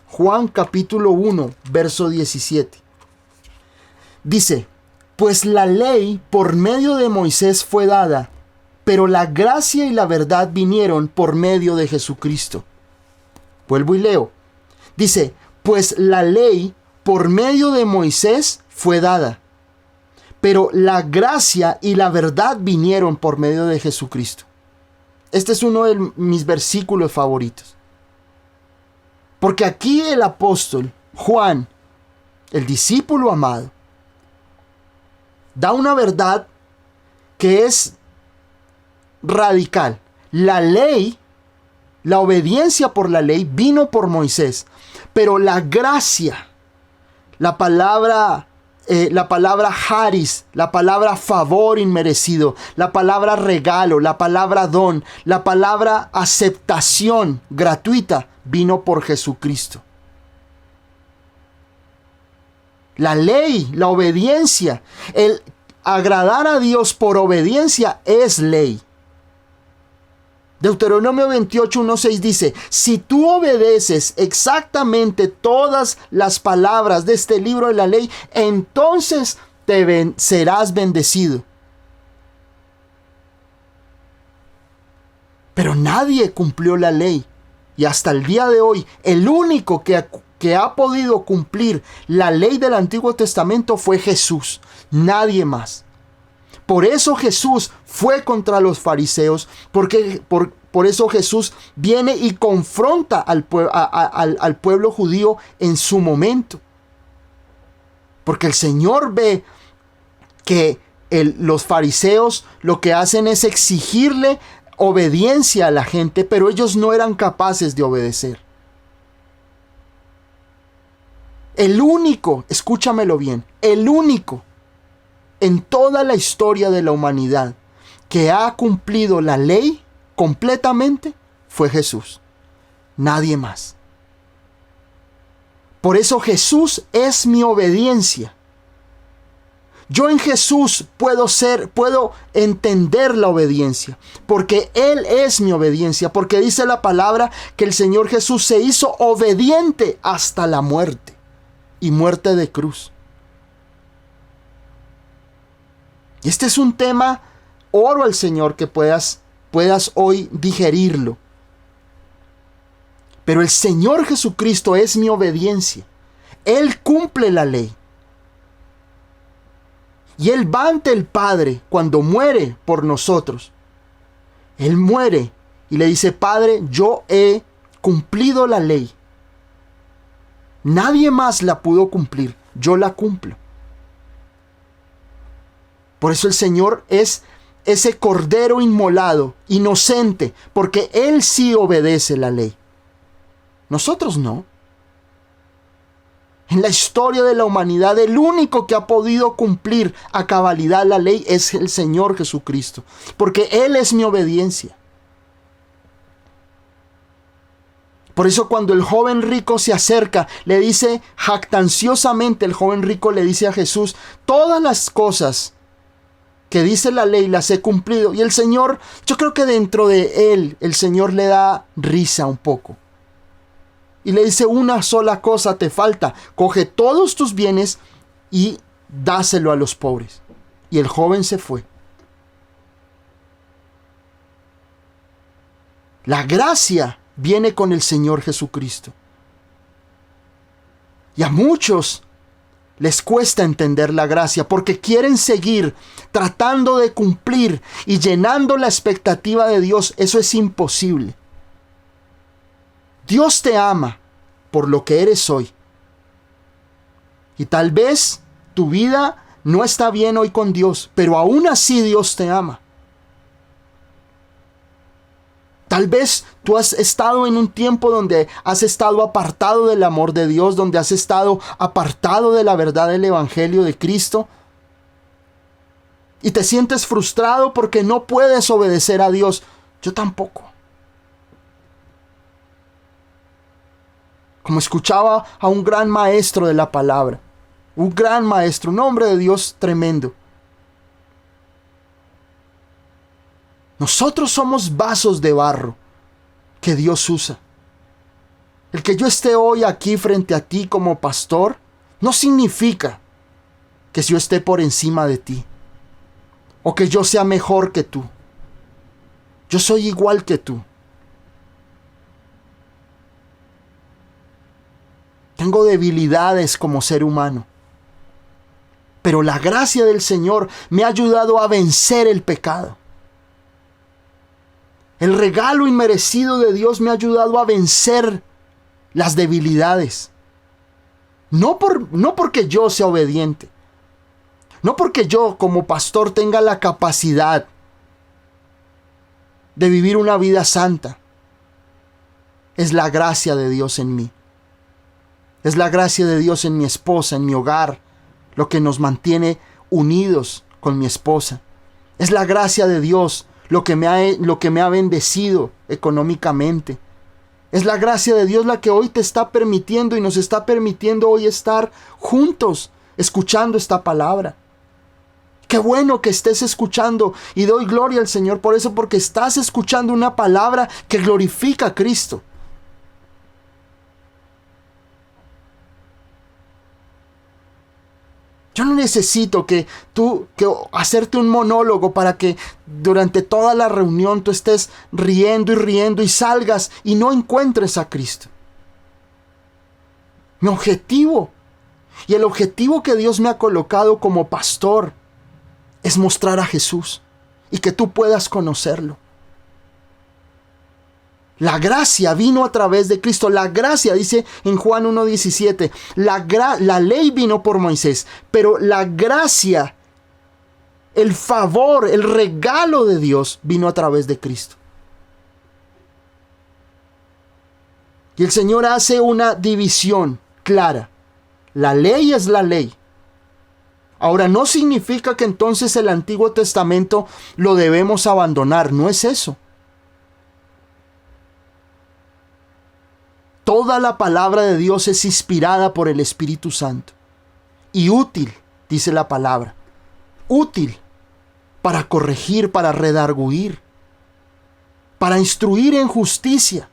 Speaker 1: Juan capítulo 1, verso 17. Dice, pues la ley por medio de Moisés fue dada, pero la gracia y la verdad vinieron por medio de Jesucristo. Vuelvo y leo. Dice, pues la ley por medio de Moisés fue dada, pero la gracia y la verdad vinieron por medio de Jesucristo. Este es uno de mis versículos favoritos. Porque aquí el apóstol Juan, el discípulo amado, da una verdad que es radical. La ley, la obediencia por la ley vino por Moisés, pero la gracia, la palabra charis, la palabra favor inmerecido, la palabra regalo, la palabra don, la palabra aceptación gratuita, vino por Jesucristo. La ley, la obediencia, el agradar a Dios por obediencia es ley. Deuteronomio 28, 1-6 dice, si tú obedeces exactamente todas las palabras de este libro de la ley, entonces serás bendecido. Pero nadie cumplió la ley. Y hasta el día de hoy, el único que ha podido cumplir la ley del Antiguo Testamento fue Jesús. Nadie más. Por eso Jesús fue contra los fariseos, por eso Jesús viene y confronta al pueblo judío en su momento. Porque el Señor ve que los fariseos lo que hacen es exigirle obediencia a la gente, pero ellos no eran capaces de obedecer. El único, escúchamelo bien, el único en toda la historia de la humanidad que ha cumplido la ley completamente fue Jesús. Nadie más. Por eso Jesús es mi obediencia. Yo en Jesús puedo entender la obediencia, porque Él es mi obediencia, porque dice la palabra que el Señor Jesús se hizo obediente hasta la muerte, y muerte de cruz. Y este es un tema, oro al Señor que puedas hoy digerirlo. Pero el Señor Jesucristo es mi obediencia. Él cumple la ley. Y Él va ante el Padre cuando muere por nosotros. Él muere y le dice, Padre, yo he cumplido la ley. Nadie más la pudo cumplir. Yo la cumplo. Por eso el Señor es ese cordero inmolado, inocente, porque Él sí obedece la ley. Nosotros no. En la historia de la humanidad, el único que ha podido cumplir a cabalidad la ley es el Señor Jesucristo, porque Él es mi obediencia. Por eso cuando el joven rico se acerca, le dice jactanciosamente, el joven rico le dice a Jesús, todas las cosas que dice la ley las he cumplido. Y el Señor, yo creo que dentro de él, el Señor le da risa un poco. Y le dice, una sola cosa te falta. Coge todos tus bienes y dáselo a los pobres. Y el joven se fue. La gracia viene con el Señor Jesucristo. Y a muchos les cuesta entender la gracia porque quieren seguir tratando de cumplir y llenando la expectativa de Dios. Eso es imposible. Dios te ama por lo que eres hoy. Y tal vez tu vida no está bien hoy con Dios, pero aún así Dios te ama. Tal vez tú has estado en un tiempo donde has estado apartado del amor de Dios, donde has estado apartado de la verdad del Evangelio de Cristo, y te sientes frustrado porque no puedes obedecer a Dios. Yo tampoco. Como escuchaba a un gran maestro de la palabra, un gran maestro, un hombre de Dios tremendo. Nosotros somos vasos de barro que Dios usa. El que yo esté hoy aquí frente a ti como pastor no significa que yo esté por encima de ti o que yo sea mejor que tú. Yo soy igual que tú. Tengo debilidades como ser humano, pero la gracia del Señor me ha ayudado a vencer el pecado. El regalo inmerecido de Dios me ha ayudado a vencer las debilidades. No porque yo sea obediente. No porque yo como pastor tenga la capacidad de vivir una vida santa. Es la gracia de Dios en mí. Es la gracia de Dios en mi esposa, en mi hogar, lo que nos mantiene unidos con mi esposa. Es la gracia de Dios lo que me ha bendecido económicamente. Es la gracia de Dios la que hoy te está permitiendo y nos está permitiendo hoy estar juntos escuchando esta palabra. Qué bueno que estés escuchando y doy gloria al Señor por eso, porque estás escuchando una palabra que glorifica a Cristo. Yo no necesito que hacerte un monólogo para que durante toda la reunión tú estés riendo y riendo y salgas y no encuentres a Cristo. Mi objetivo y el objetivo que Dios me ha colocado como pastor es mostrar a Jesús y que tú puedas conocerlo. La gracia vino a través de Cristo. La gracia, dice en Juan 1:17, la ley vino por Moisés, pero la gracia, el favor, el regalo de Dios vino a través de Cristo. Y el Señor hace una división clara. La ley es la ley. Ahora, no significa que entonces el Antiguo Testamento lo debemos abandonar. No es eso. Toda la palabra de Dios es inspirada por el Espíritu Santo y útil, dice la palabra, útil para corregir, para redarguir, para instruir en justicia.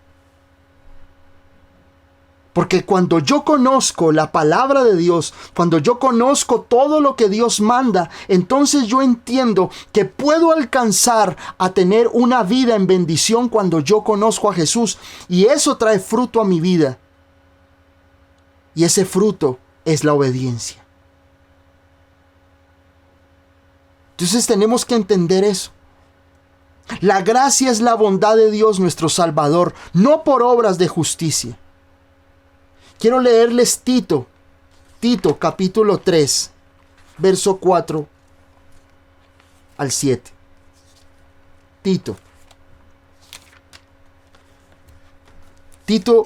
Speaker 1: Porque cuando yo conozco la palabra de Dios, cuando yo conozco todo lo que Dios manda, entonces yo entiendo que puedo alcanzar a tener una vida en bendición cuando yo conozco a Jesús. Y eso trae fruto a mi vida. Y ese fruto es la obediencia. Entonces tenemos que entender eso. La gracia es la bondad de Dios nuestro Salvador, no por obras de justicia. Quiero leerles Tito capítulo 3, verso 4 al 7. Tito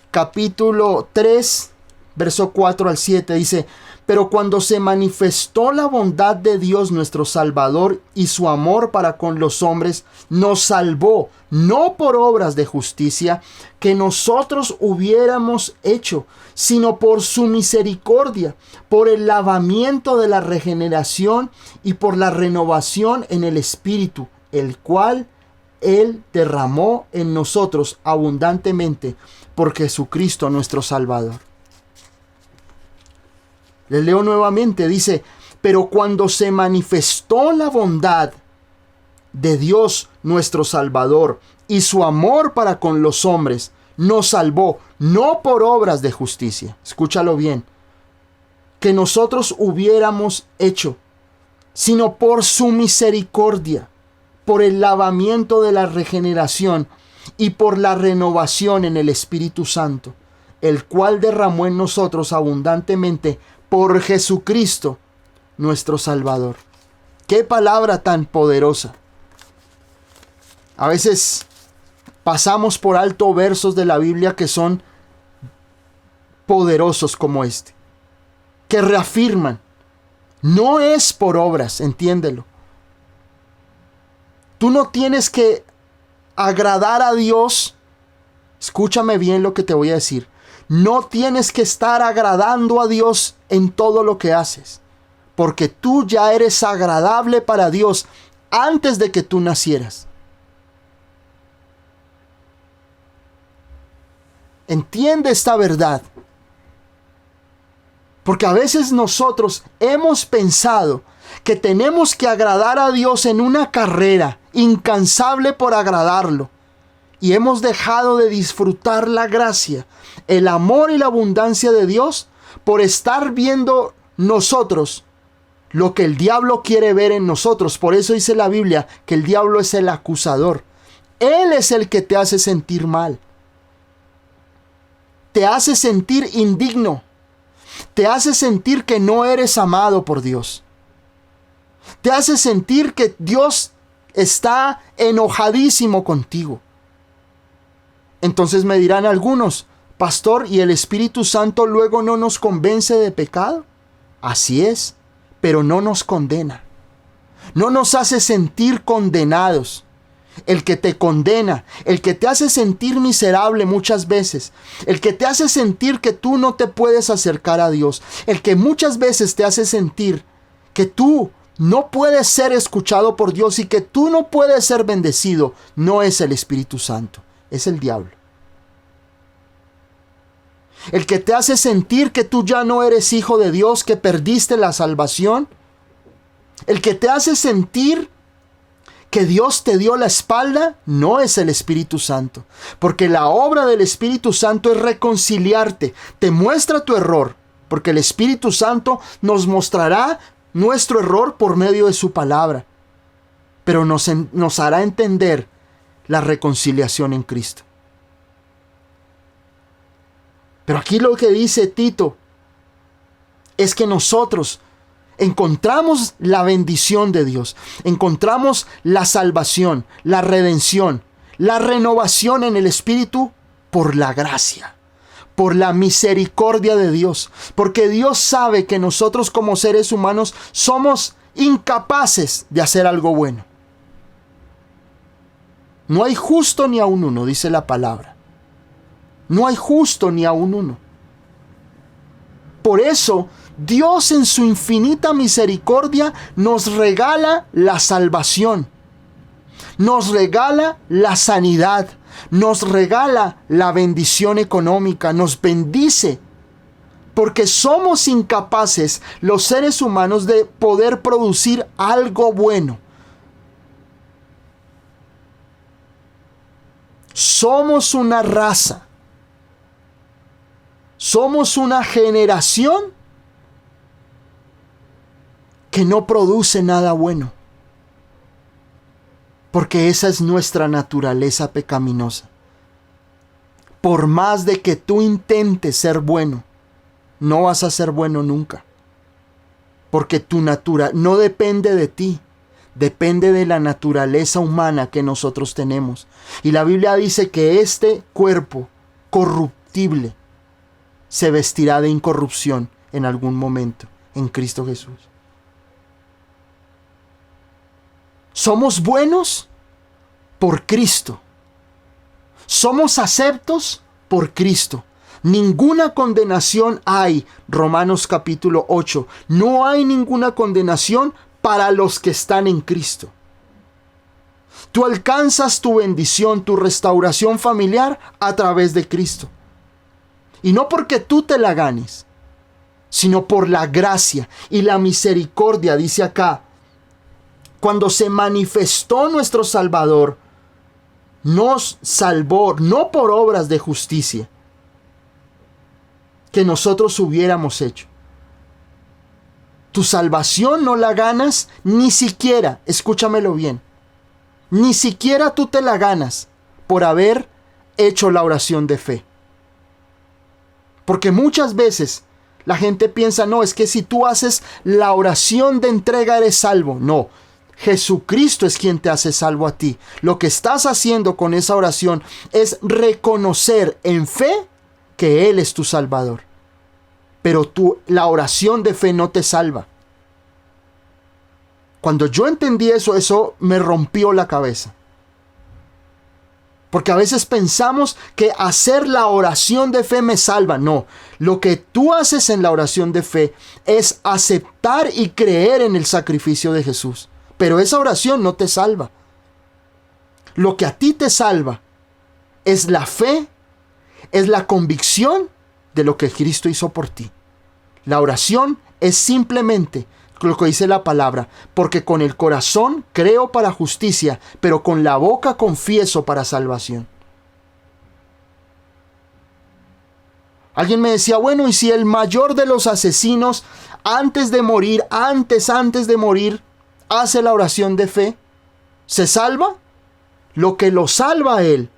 Speaker 1: capítulo 3, verso 4 al 7 dice: pero cuando se manifestó la bondad de Dios nuestro Salvador y su amor para con los hombres, nos salvó, no por obras de justicia que nosotros hubiéramos hecho, sino por su misericordia, por el lavamiento de la regeneración y por la renovación en el Espíritu, el cual Él derramó en nosotros abundantemente por Jesucristo nuestro Salvador. Les leo nuevamente, dice: pero cuando se manifestó la bondad de Dios nuestro Salvador y su amor para con los hombres, nos salvó, no por obras de justicia, escúchalo bien, que nosotros hubiéramos hecho, sino por su misericordia, por el lavamiento de la regeneración y por la renovación en el Espíritu Santo, el cual derramó en nosotros abundantemente por Jesucristo nuestro Salvador. ¡Qué palabra tan poderosa! A veces pasamos por alto versos de la Biblia que son poderosos como este, que reafirman. No es por obras, entiéndelo. Tú no tienes que agradar a Dios. Escúchame bien lo que te voy a decir. No tienes que estar agradando a Dios en todo lo que haces, porque tú ya eres agradable para Dios antes de que tú nacieras. Entiende esta verdad. Porque a veces nosotros hemos pensado que tenemos que agradar a Dios en una carrera incansable por agradarlo. Y hemos dejado de disfrutar la gracia, el amor y la abundancia de Dios por estar viendo nosotros lo que el diablo quiere ver en nosotros. Por eso dice la Biblia que el diablo es el acusador. Él es el que te hace sentir mal. Te hace sentir indigno. Te hace sentir que no eres amado por Dios. Te hace sentir que Dios está enojadísimo contigo. Entonces me dirán algunos, pastor, ¿y el Espíritu Santo luego no nos convence de pecado? Así es, pero no nos condena. No nos hace sentir condenados. El que te condena, el que te hace sentir miserable muchas veces, el que te hace sentir que tú no te puedes acercar a Dios, el que muchas veces te hace sentir que tú no puedes ser escuchado por Dios y que tú no puedes ser bendecido, no es el Espíritu Santo, es el diablo. El que te hace sentir que tú ya no eres hijo de Dios, que perdiste la salvación, el que te hace sentir que Dios te dio la espalda, no es el Espíritu Santo. Porque la obra del Espíritu Santo es reconciliarte. Te muestra tu error. Porque el Espíritu Santo nos mostrará nuestro error por medio de su palabra. Pero nos hará entender la reconciliación en Cristo. Pero aquí lo que dice Tito es que nosotros encontramos la bendición de Dios, encontramos la salvación, la redención, la renovación en el Espíritu por la gracia, por la misericordia de Dios, porque Dios sabe que nosotros como seres humanos somos incapaces de hacer algo bueno. No hay justo ni aun uno, dice la palabra. No hay justo ni aun uno. Por eso, Dios en su infinita misericordia nos regala la salvación, nos regala la sanidad, nos regala la bendición económica, nos bendice, porque somos incapaces los seres humanos de poder producir algo bueno. Somos una raza, somos una generación que no produce nada bueno, porque esa es nuestra naturaleza pecaminosa. Por más de que tú intentes ser bueno, no vas a ser bueno nunca, porque tu naturaleza no depende de ti, depende de la naturaleza humana que nosotros tenemos. Y la Biblia dice que este cuerpo corruptible se vestirá de incorrupción en algún momento en Cristo Jesús. Somos buenos por Cristo. Somos aceptos por Cristo. Ninguna condenación hay. Romanos capítulo 8. No hay ninguna condenación para los que están en Cristo. Tú alcanzas tu bendición, tu restauración familiar a través de Cristo. Y no porque tú te la ganes, sino por la gracia y la misericordia, dice acá. Cuando se manifestó nuestro Salvador, nos salvó, no por obras de justicia que nosotros hubiéramos hecho. Tu salvación no la ganas ni siquiera, escúchamelo bien, ni siquiera tú te la ganas por haber hecho la oración de fe. Porque muchas veces La gente piensa, no, es que si tú haces la oración de entrega eres salvo. No, Jesucristo es quien te hace salvo a ti. Lo que estás haciendo con esa oración es reconocer en fe que Él es tu Salvador. Pero la oración de fe no te salva. Cuando yo entendí eso me rompió la cabeza. Porque a veces pensamos que hacer la oración de fe me salva. No, lo que tú haces en la oración de fe es aceptar y creer en el sacrificio de Jesús. Pero esa oración no te salva. Lo que a ti te salva es la fe, es la convicción de lo que Cristo hizo por ti. La oración es simplemente lo que dice la palabra, porque con el corazón creo para justicia, pero con la boca confieso para salvación. Alguien me decía, bueno, ¿y si el mayor de los asesinos antes de morir, antes de morir, hace la oración de fe? ¿Se salva? Lo que lo salva a él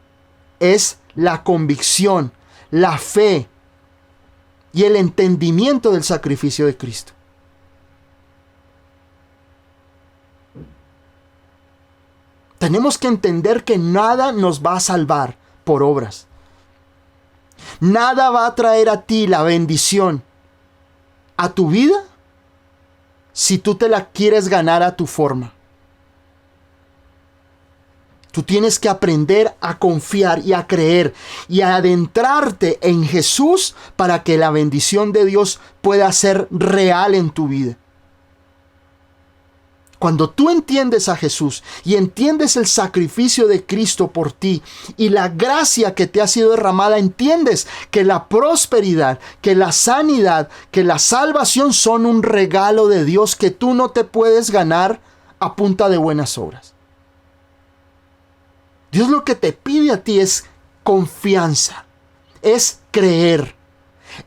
Speaker 1: es la convicción, la fe y el entendimiento del sacrificio de Cristo. Tenemos que entender que nada nos va a salvar por obras. Nada va a traer a ti la bendición a tu vida si tú te la quieres ganar a tu forma. Tú tienes que aprender a confiar y a creer y a adentrarte en Jesús para que la bendición de Dios pueda ser real en tu vida. Cuando tú entiendes a Jesús y entiendes el sacrificio de Cristo por ti y la gracia que te ha sido derramada, entiendes que la prosperidad, que la sanidad, que la salvación son un regalo de Dios que tú no te puedes ganar a punta de buenas obras. Dios lo que te pide a ti es confianza, es creer,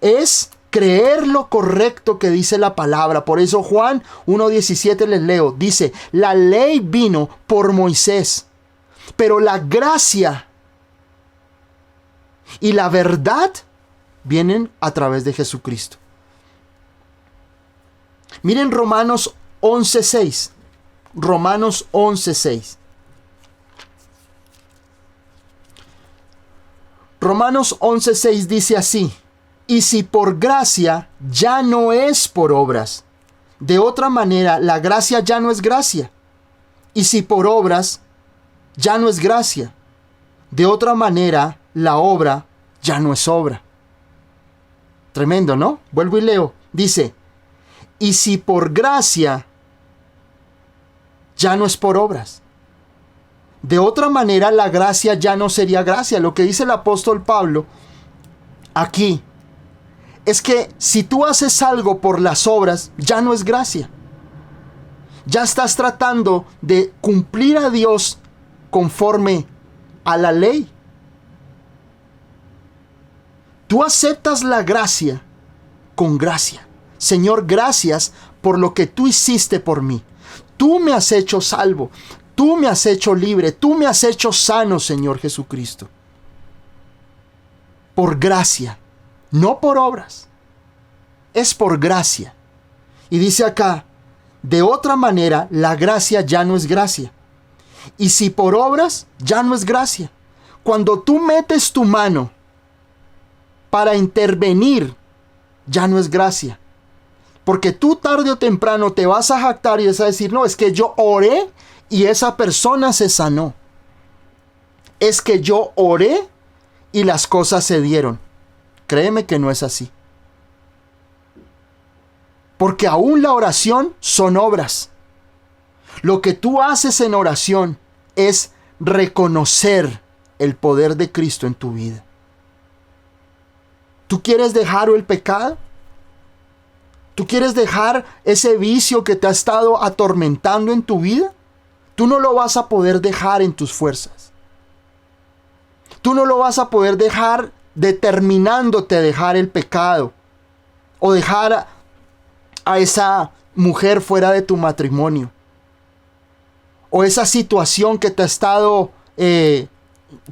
Speaker 1: es creer lo correcto que dice la palabra. Por eso Juan 1:17 les leo, dice, la ley vino por Moisés, pero la gracia y la verdad vienen a través de Jesucristo. Miren Romanos 11:6. Romanos 11:6. Romanos 11:6 dice así: y si por gracia, ya no es por obras. De otra manera, la gracia ya no es gracia. Y si por obras, ya no es gracia. De otra manera, la obra ya no es obra. Tremendo, ¿no? Vuelvo y leo. Dice, y si por gracia, ya no es por obras. De otra manera, la gracia ya no sería gracia. Lo que dice el apóstol Pablo aquí es que si tú haces algo por las obras, ya no es gracia. Ya estás tratando de cumplir a Dios conforme a la ley. Tú aceptas la gracia con gracia. Señor, gracias por lo que tú hiciste por mí. Tú me has hecho salvo. Tú me has hecho libre. Tú me has hecho sano, Señor Jesucristo. Por gracia. No por obras, es por gracia. Y dice acá, de otra manera, la gracia ya no es gracia. Y si por obras, ya no es gracia. Cuando tú metes tu mano para intervenir, ya no es gracia. Porque tú tarde o temprano te vas a jactar y vas a decir, no, es que yo oré y esa persona se sanó. Es que yo oré y las cosas se dieron. Créeme que no es así. Porque aún la oración son obras. Lo que tú haces en oración es reconocer el poder de Cristo en tu vida. ¿Tú quieres dejar el pecado? ¿Tú quieres dejar ese vicio que te ha estado atormentando en tu vida? Tú no lo vas a poder dejar en tus fuerzas. Tú no lo vas a poder dejar determinándote a dejar el pecado o dejar a esa mujer fuera de tu matrimonio o esa situación que te ha estado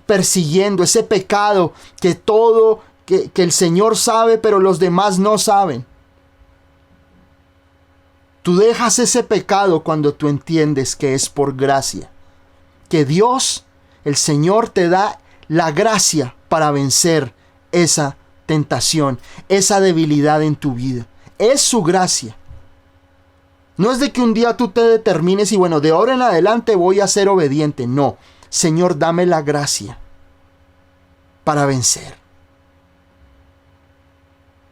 Speaker 1: persiguiendo, ese pecado que el Señor sabe pero los demás no saben. Tú dejas ese pecado cuando tú entiendes que es por gracia. Que Dios, el Señor, te da la gracia para vencer esa tentación, esa debilidad en tu vida. Es su gracia. No es de que un día tú te determines y bueno, de ahora en adelante voy a ser obediente. No, Señor, dame la gracia para vencer.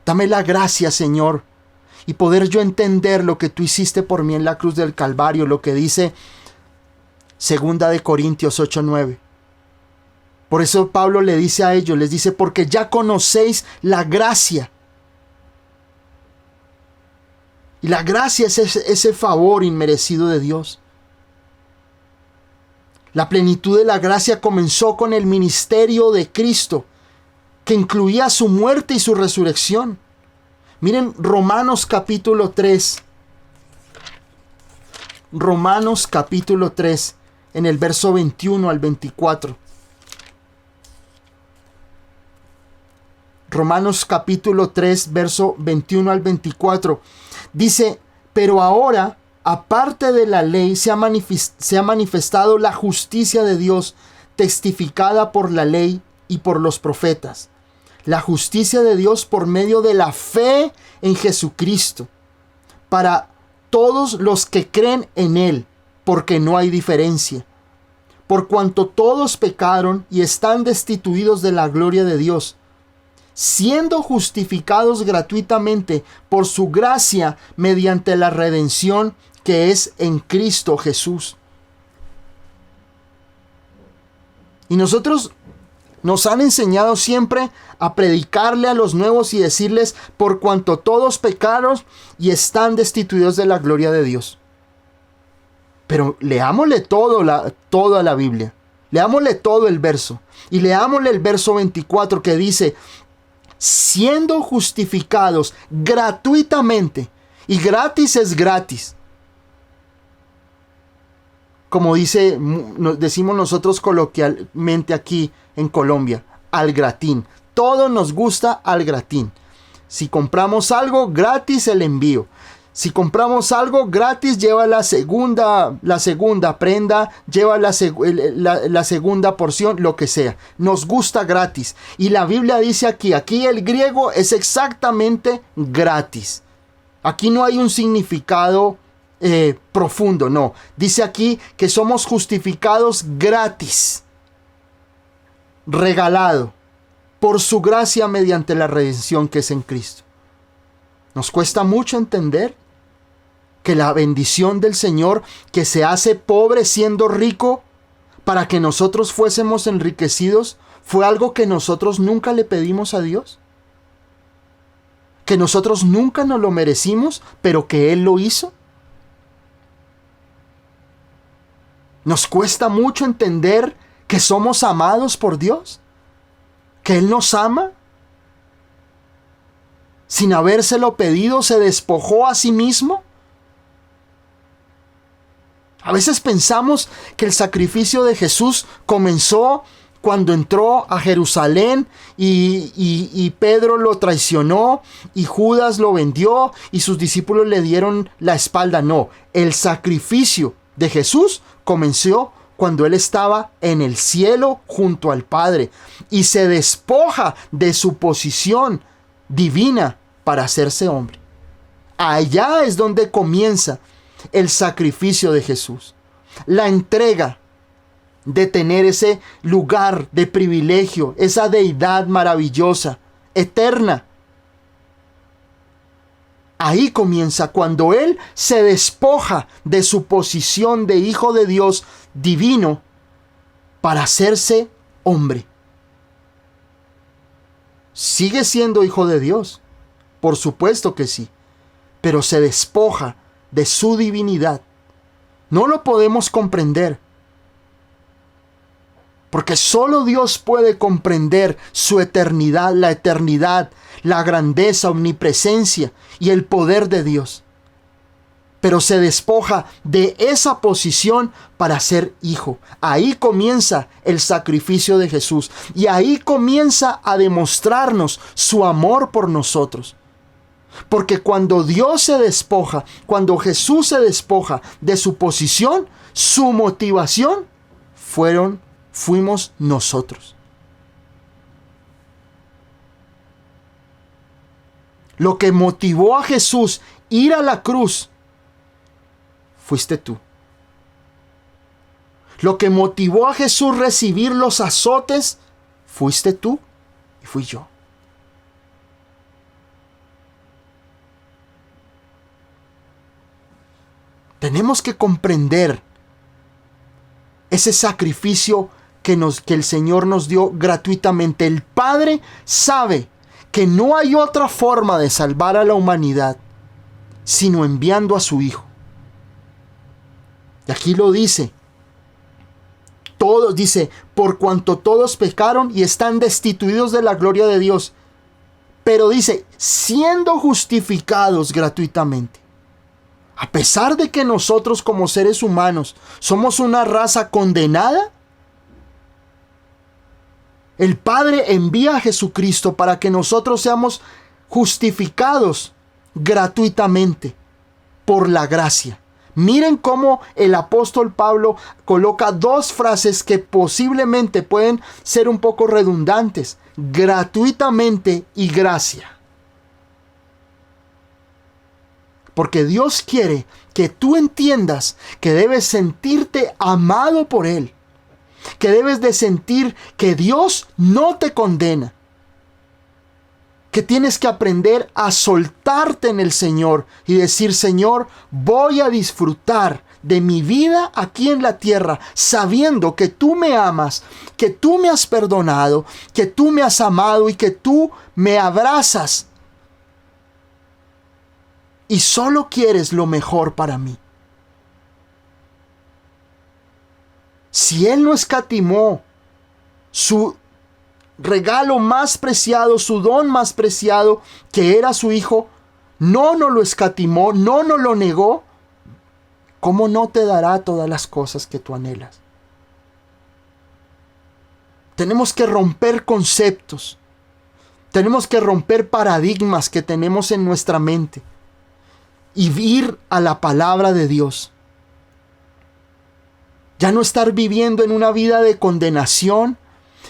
Speaker 1: Dame la gracia, Señor, y poder yo entender lo que tú hiciste por mí en la cruz del Calvario, lo que dice 2 Corintios 8:9. Por eso Pablo le dice a ellos, les dice, porque ya conocéis la gracia. Y la gracia es ese favor inmerecido de Dios. La plenitud de la gracia comenzó con el ministerio de Cristo, que incluía su muerte y su resurrección. Miren Romanos capítulo 3. Romanos capítulo 3, en el verso 21 al 24. Romanos capítulo 3, verso 21 al 24. Dice, pero ahora, aparte de la ley, se ha manifestado la justicia de Dios, testificada por la ley y por los profetas. La justicia de Dios por medio de la fe en Jesucristo, para todos los que creen en Él, porque no hay diferencia. Por cuanto todos pecaron y están destituidos de la gloria de Dios, siendo justificados gratuitamente por su gracia mediante la redención que es en Cristo Jesús. Y nosotros nos han enseñado siempre a predicarle a los nuevos y decirles, por cuanto todos pecaron y están destituidos de la gloria de Dios. Pero leámosle toda la Biblia. Leámosle todo el verso. Y leámosle el verso 24 que dice, siendo justificados gratuitamente. Y gratis es gratis. Como decimos nosotros coloquialmente aquí en Colombia, al gratín. Todo nos gusta al gratín. Si compramos algo, gratis el envío. Si compramos algo, gratis lleva la segunda prenda, lleva la segunda porción, lo que sea. Nos gusta gratis. Y la Biblia dice aquí el griego es exactamente gratis. Aquí no hay un significado profundo, no. Dice aquí que somos justificados gratis, regalado, por su gracia mediante la redención que es en Cristo. Nos cuesta mucho entender que la bendición del Señor, que se hace pobre siendo rico, para que nosotros fuésemos enriquecidos, fue algo que nosotros nunca le pedimos a Dios. Que nosotros nunca nos lo merecimos, pero que Él lo hizo. Nos cuesta mucho entender que somos amados por Dios, que Él nos ama. Sin habérselo pedido, se despojó a sí mismo. A veces pensamos que el sacrificio de Jesús comenzó cuando entró a Jerusalén y Pedro lo traicionó y Judas lo vendió y sus discípulos le dieron la espalda. No, el sacrificio de Jesús comenzó cuando Él estaba en el cielo junto al Padre y se despoja de su posición divina para hacerse hombre. Allá es donde comienza el sacrificio de Jesús, la entrega de tener ese lugar de privilegio, esa deidad maravillosa, eterna. Ahí comienza cuando Él se despoja de su posición de Hijo de Dios divino para hacerse hombre. Sigue siendo Hijo de Dios, por supuesto que sí, pero se despoja de su divinidad. No lo podemos comprender, porque solo Dios puede comprender su eternidad, la grandeza, omnipresencia y el poder de Dios. Pero se despoja de esa posición para ser hijo. Ahí comienza el sacrificio de Jesús y ahí comienza a demostrarnos su amor por nosotros. Porque cuando Dios se despoja, cuando Jesús se despoja de su posición, su motivación fuimos nosotros. Lo que motivó a Jesús ir a la cruz fuiste tú. Lo que motivó a Jesús recibir los azotes fuiste tú y fui yo. Tenemos que comprender ese sacrificio que el Señor nos dio gratuitamente. El Padre sabe que no hay otra forma de salvar a la humanidad sino enviando a su Hijo. Y aquí lo dice. Todos, dice, por cuanto todos pecaron y están destituidos de la gloria de Dios. Pero dice, siendo justificados gratuitamente. A pesar de que nosotros como seres humanos somos una raza condenada, el Padre envía a Jesucristo para que nosotros seamos justificados gratuitamente por la gracia. Miren cómo el apóstol Pablo coloca dos frases que posiblemente pueden ser un poco redundantes: gratuitamente y gracia. Porque Dios quiere que tú entiendas que debes sentirte amado por Él. Que debes de sentir que Dios no te condena. Que tienes que aprender a soltarte en el Señor y decir: Señor, voy a disfrutar de mi vida aquí en la tierra, sabiendo que tú me amas, que tú me has perdonado, que tú me has amado y que tú me abrazas. Y solo quieres lo mejor para mí. Si Él no escatimó su regalo más preciado, su don más preciado, que era su Hijo, no nos lo escatimó, no nos lo negó, ¿cómo no te dará todas las cosas que tú anhelas? Tenemos que romper conceptos. Tenemos que romper paradigmas que tenemos en nuestra mente y ir a la palabra de Dios. Ya no estar viviendo en una vida de condenación,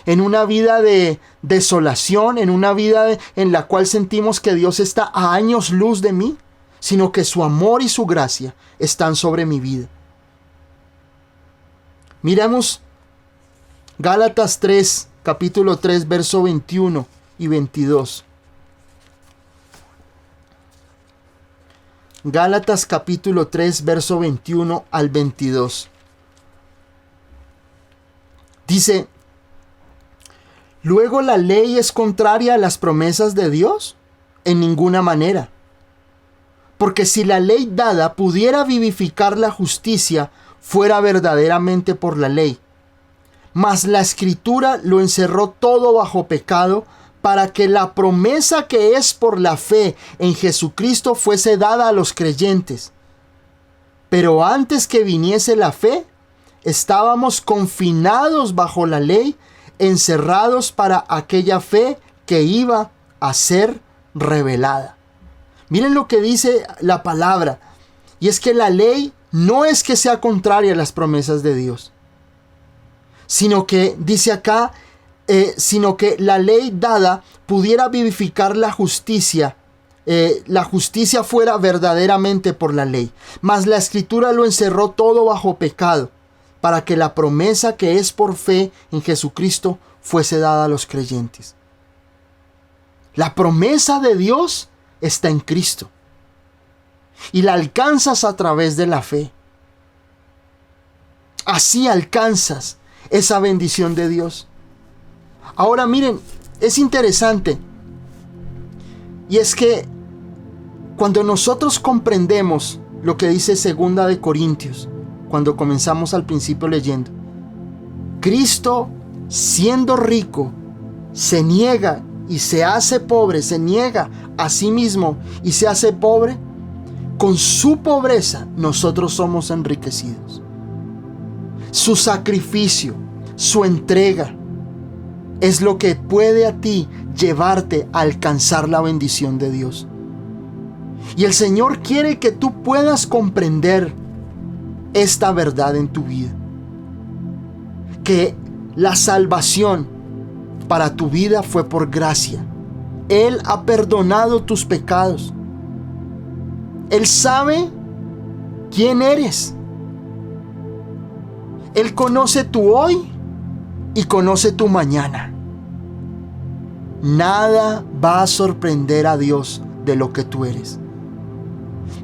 Speaker 1: en una vida de desolación, en una vida en la cual sentimos que Dios está a años luz de mí, sino que su amor y su gracia están sobre mi vida. Miramos Gálatas 3, capítulo 3, verso 21 y 22. Gálatas capítulo 3, verso 21 al 22. Dice: ¿luego la ley es contraria a las promesas de Dios? En ninguna manera. Porque si la ley dada pudiera vivificar la justicia, fuera verdaderamente por la ley. Mas la Escritura lo encerró todo bajo pecado, para que la promesa que es por la fe en Jesucristo fuese dada a los creyentes. Pero antes que viniese la fe, estábamos confinados bajo la ley, encerrados para aquella fe que iba a ser revelada. Miren lo que dice la palabra, y es que la ley no es que sea contraria a las promesas de Dios, sino que dice acá, sino que la ley dada pudiera vivificar la justicia fuera verdaderamente por la ley. Mas la Escritura lo encerró todo bajo pecado, para que la promesa que es por fe en Jesucristo fuese dada a los creyentes. La promesa de Dios está en Cristo, y la alcanzas a través de la fe. Así alcanzas esa bendición de Dios. Ahora miren, es interesante, y es que cuando nosotros comprendemos lo que dice 2 de Corintios, cuando comenzamos al principio leyendo, Cristo, siendo rico, se niega y se hace pobre, se niega a sí mismo y se hace pobre. Con su pobreza nosotros somos enriquecidos. Su sacrificio, su entrega, es lo que puede a ti llevarte a alcanzar la bendición de Dios. Y el Señor quiere que tú puedas comprender esta verdad en tu vida. Que la salvación para tu vida fue por gracia. Él ha perdonado tus pecados. Él sabe quién eres. Él conoce tu hoy y conoce tu mañana. Nada va a sorprender a Dios de lo que tú eres.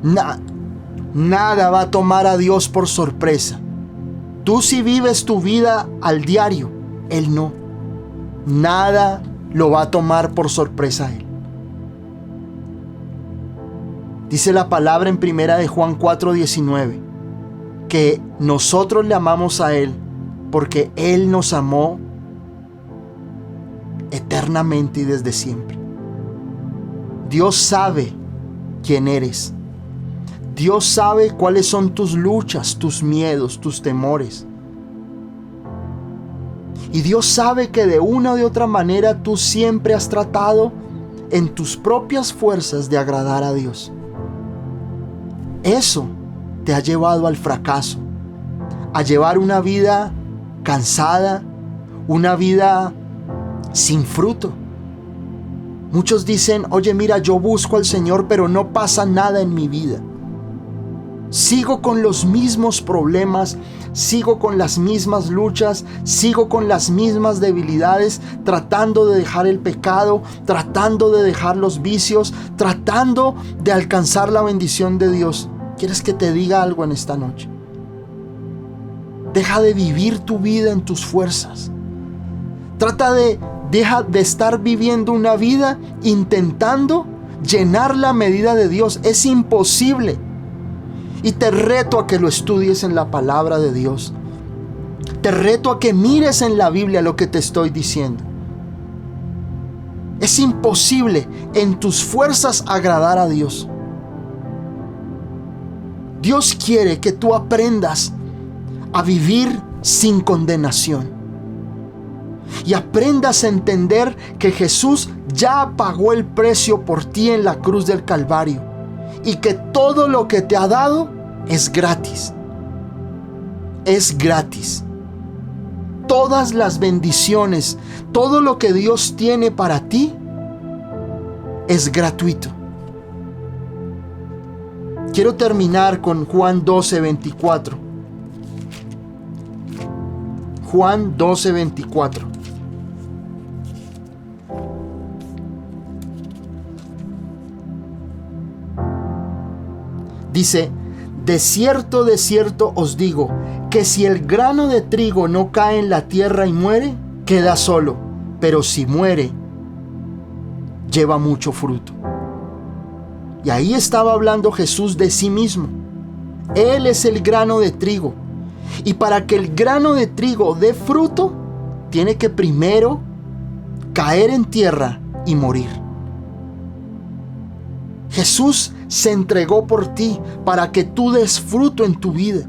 Speaker 1: Nada va a tomar a Dios por sorpresa. Tú sí vives tu vida al diario, Él no. Nada lo va a tomar por sorpresa a Él. Dice la palabra en 1 de Juan 4:19 que nosotros le amamos a Él porque Él nos amó eternamente y desde siempre. Dios sabe quién eres. Dios sabe cuáles son tus luchas, tus miedos, tus temores. Y Dios sabe que de una o de otra manera tú siempre has tratado en tus propias fuerzas de agradar a Dios. Eso te ha llevado al fracaso, a llevar una vida cansada, una vida sin fruto. Muchos dicen, oye, mira, yo busco al Señor, pero no pasa nada en mi vida. Sigo con los mismos problemas, sigo con las mismas luchas, sigo con las mismas debilidades, tratando de dejar el pecado, tratando de dejar los vicios, tratando de alcanzar la bendición de Dios. ¿Quieres que te diga algo en esta noche? Deja de vivir tu vida en tus fuerzas. Deja de estar viviendo una vida intentando llenar la medida de Dios. Es imposible. Y te reto a que lo estudies en la palabra de Dios. Te reto a que mires en la Biblia lo que te estoy diciendo. Es imposible en tus fuerzas agradar a Dios. Dios quiere que tú aprendas a vivir sin condenación. Y aprendas a entender que Jesús ya pagó el precio por ti en la cruz del Calvario. Y que todo lo que te ha dado es gratis. Es gratis. Todas las bendiciones, todo lo que Dios tiene para ti es gratuito. Quiero terminar con Juan 12:24. Juan 12:24. Dice, de cierto os digo, que si el grano de trigo no cae en la tierra y muere, queda solo, pero si muere, lleva mucho fruto. Y ahí estaba hablando Jesús de sí mismo. Él es el grano de trigo. Y para que el grano de trigo dé fruto, tiene que primero caer en tierra y morir. Jesús se entregó por ti para que tú des fruto en tu vida.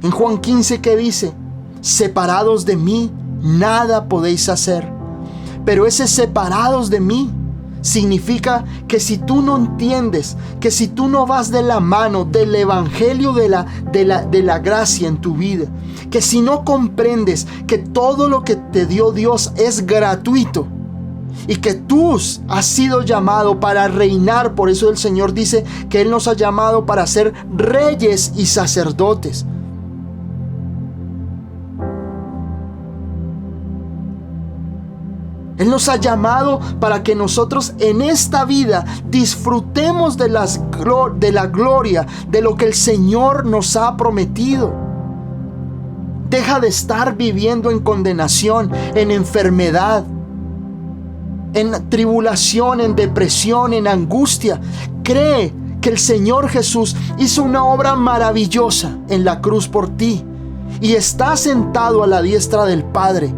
Speaker 1: En Juan 15, ¿qué dice? Separados de mí, nada podéis hacer. Pero ese separados de mí significa que si tú no entiendes, que si tú no vas de la mano del evangelio de la gracia en tu vida, que si no comprendes que todo lo que te dio Dios es gratuito, y que tú has sido llamado para reinar. Por eso el Señor dice que Él nos ha llamado para ser reyes y sacerdotes. Él nos ha llamado para que nosotros en esta vida disfrutemos de la gloria, de lo que el Señor nos ha prometido. Deja de estar viviendo en condenación, en enfermedad, en tribulación, en depresión, en angustia. Cree que el Señor Jesús hizo una obra maravillosa en la cruz por ti y está sentado a la diestra del Padre,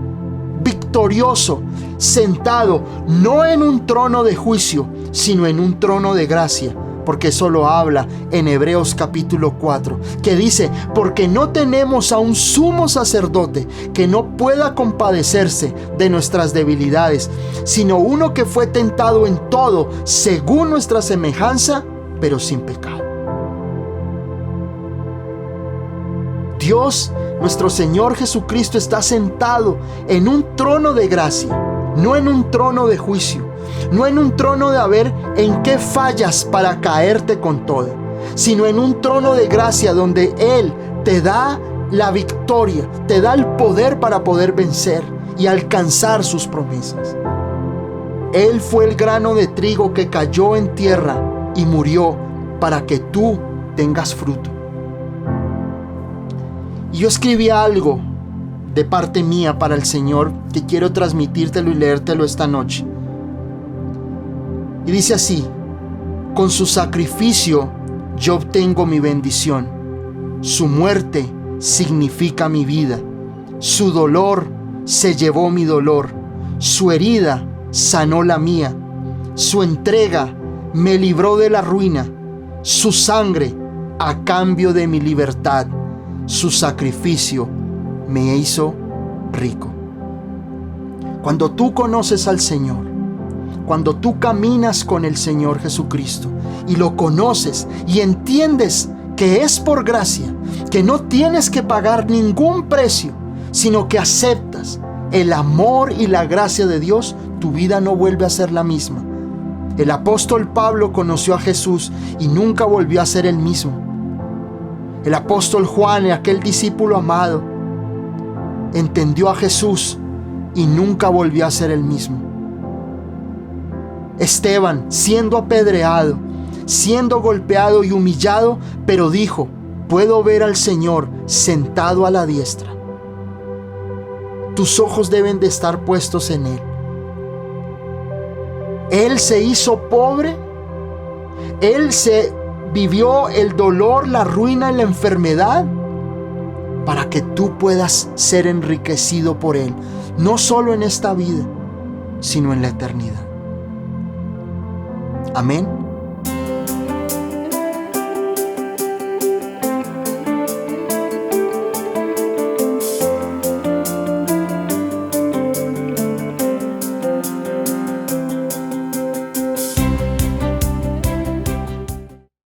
Speaker 1: victorioso, sentado no en un trono de juicio, sino en un trono de gracia, porque eso lo habla en Hebreos capítulo 4, que dice: porque no tenemos a un sumo sacerdote que no pueda compadecerse de nuestras debilidades, sino uno que fue tentado en todo según nuestra semejanza, pero sin pecado. Dios, nuestro Señor Jesucristo, está sentado en un trono de gracia, no en un trono de juicio, no en un trono de a ver en qué fallas para caerte con todo, sino en un trono de gracia donde Él te da la victoria, te da el poder para poder vencer y alcanzar sus promesas. Él fue el grano de trigo que cayó en tierra y murió para que tú tengas fruto. Y yo escribí algo de parte mía para el Señor que quiero transmitírtelo y leértelo esta noche. Y dice así: con su sacrificio yo obtengo mi bendición. Su muerte significa mi vida. Su dolor se llevó mi dolor. Su herida sanó la mía. Su entrega me libró de la ruina. Su sangre a cambio de mi libertad. Su sacrificio me hizo rico. Cuando tú conoces al Señor, cuando tú caminas con el Señor Jesucristo y lo conoces y entiendes que es por gracia, que no tienes que pagar ningún precio, sino que aceptas el amor y la gracia de Dios, tu vida no vuelve a ser la misma. El apóstol Pablo conoció a Jesús y nunca volvió a ser el mismo. El apóstol Juan, aquel discípulo amado, entendió a Jesús y nunca volvió a ser el mismo. Esteban, siendo apedreado, siendo golpeado y humillado, pero dijo: puedo ver al Señor sentado a la diestra. Tus ojos deben de estar puestos en Él. Él se hizo pobre, Él se vivió el dolor, la ruina y la enfermedad para que tú puedas ser enriquecido por Él, no solo en esta vida, sino en la eternidad. Amén.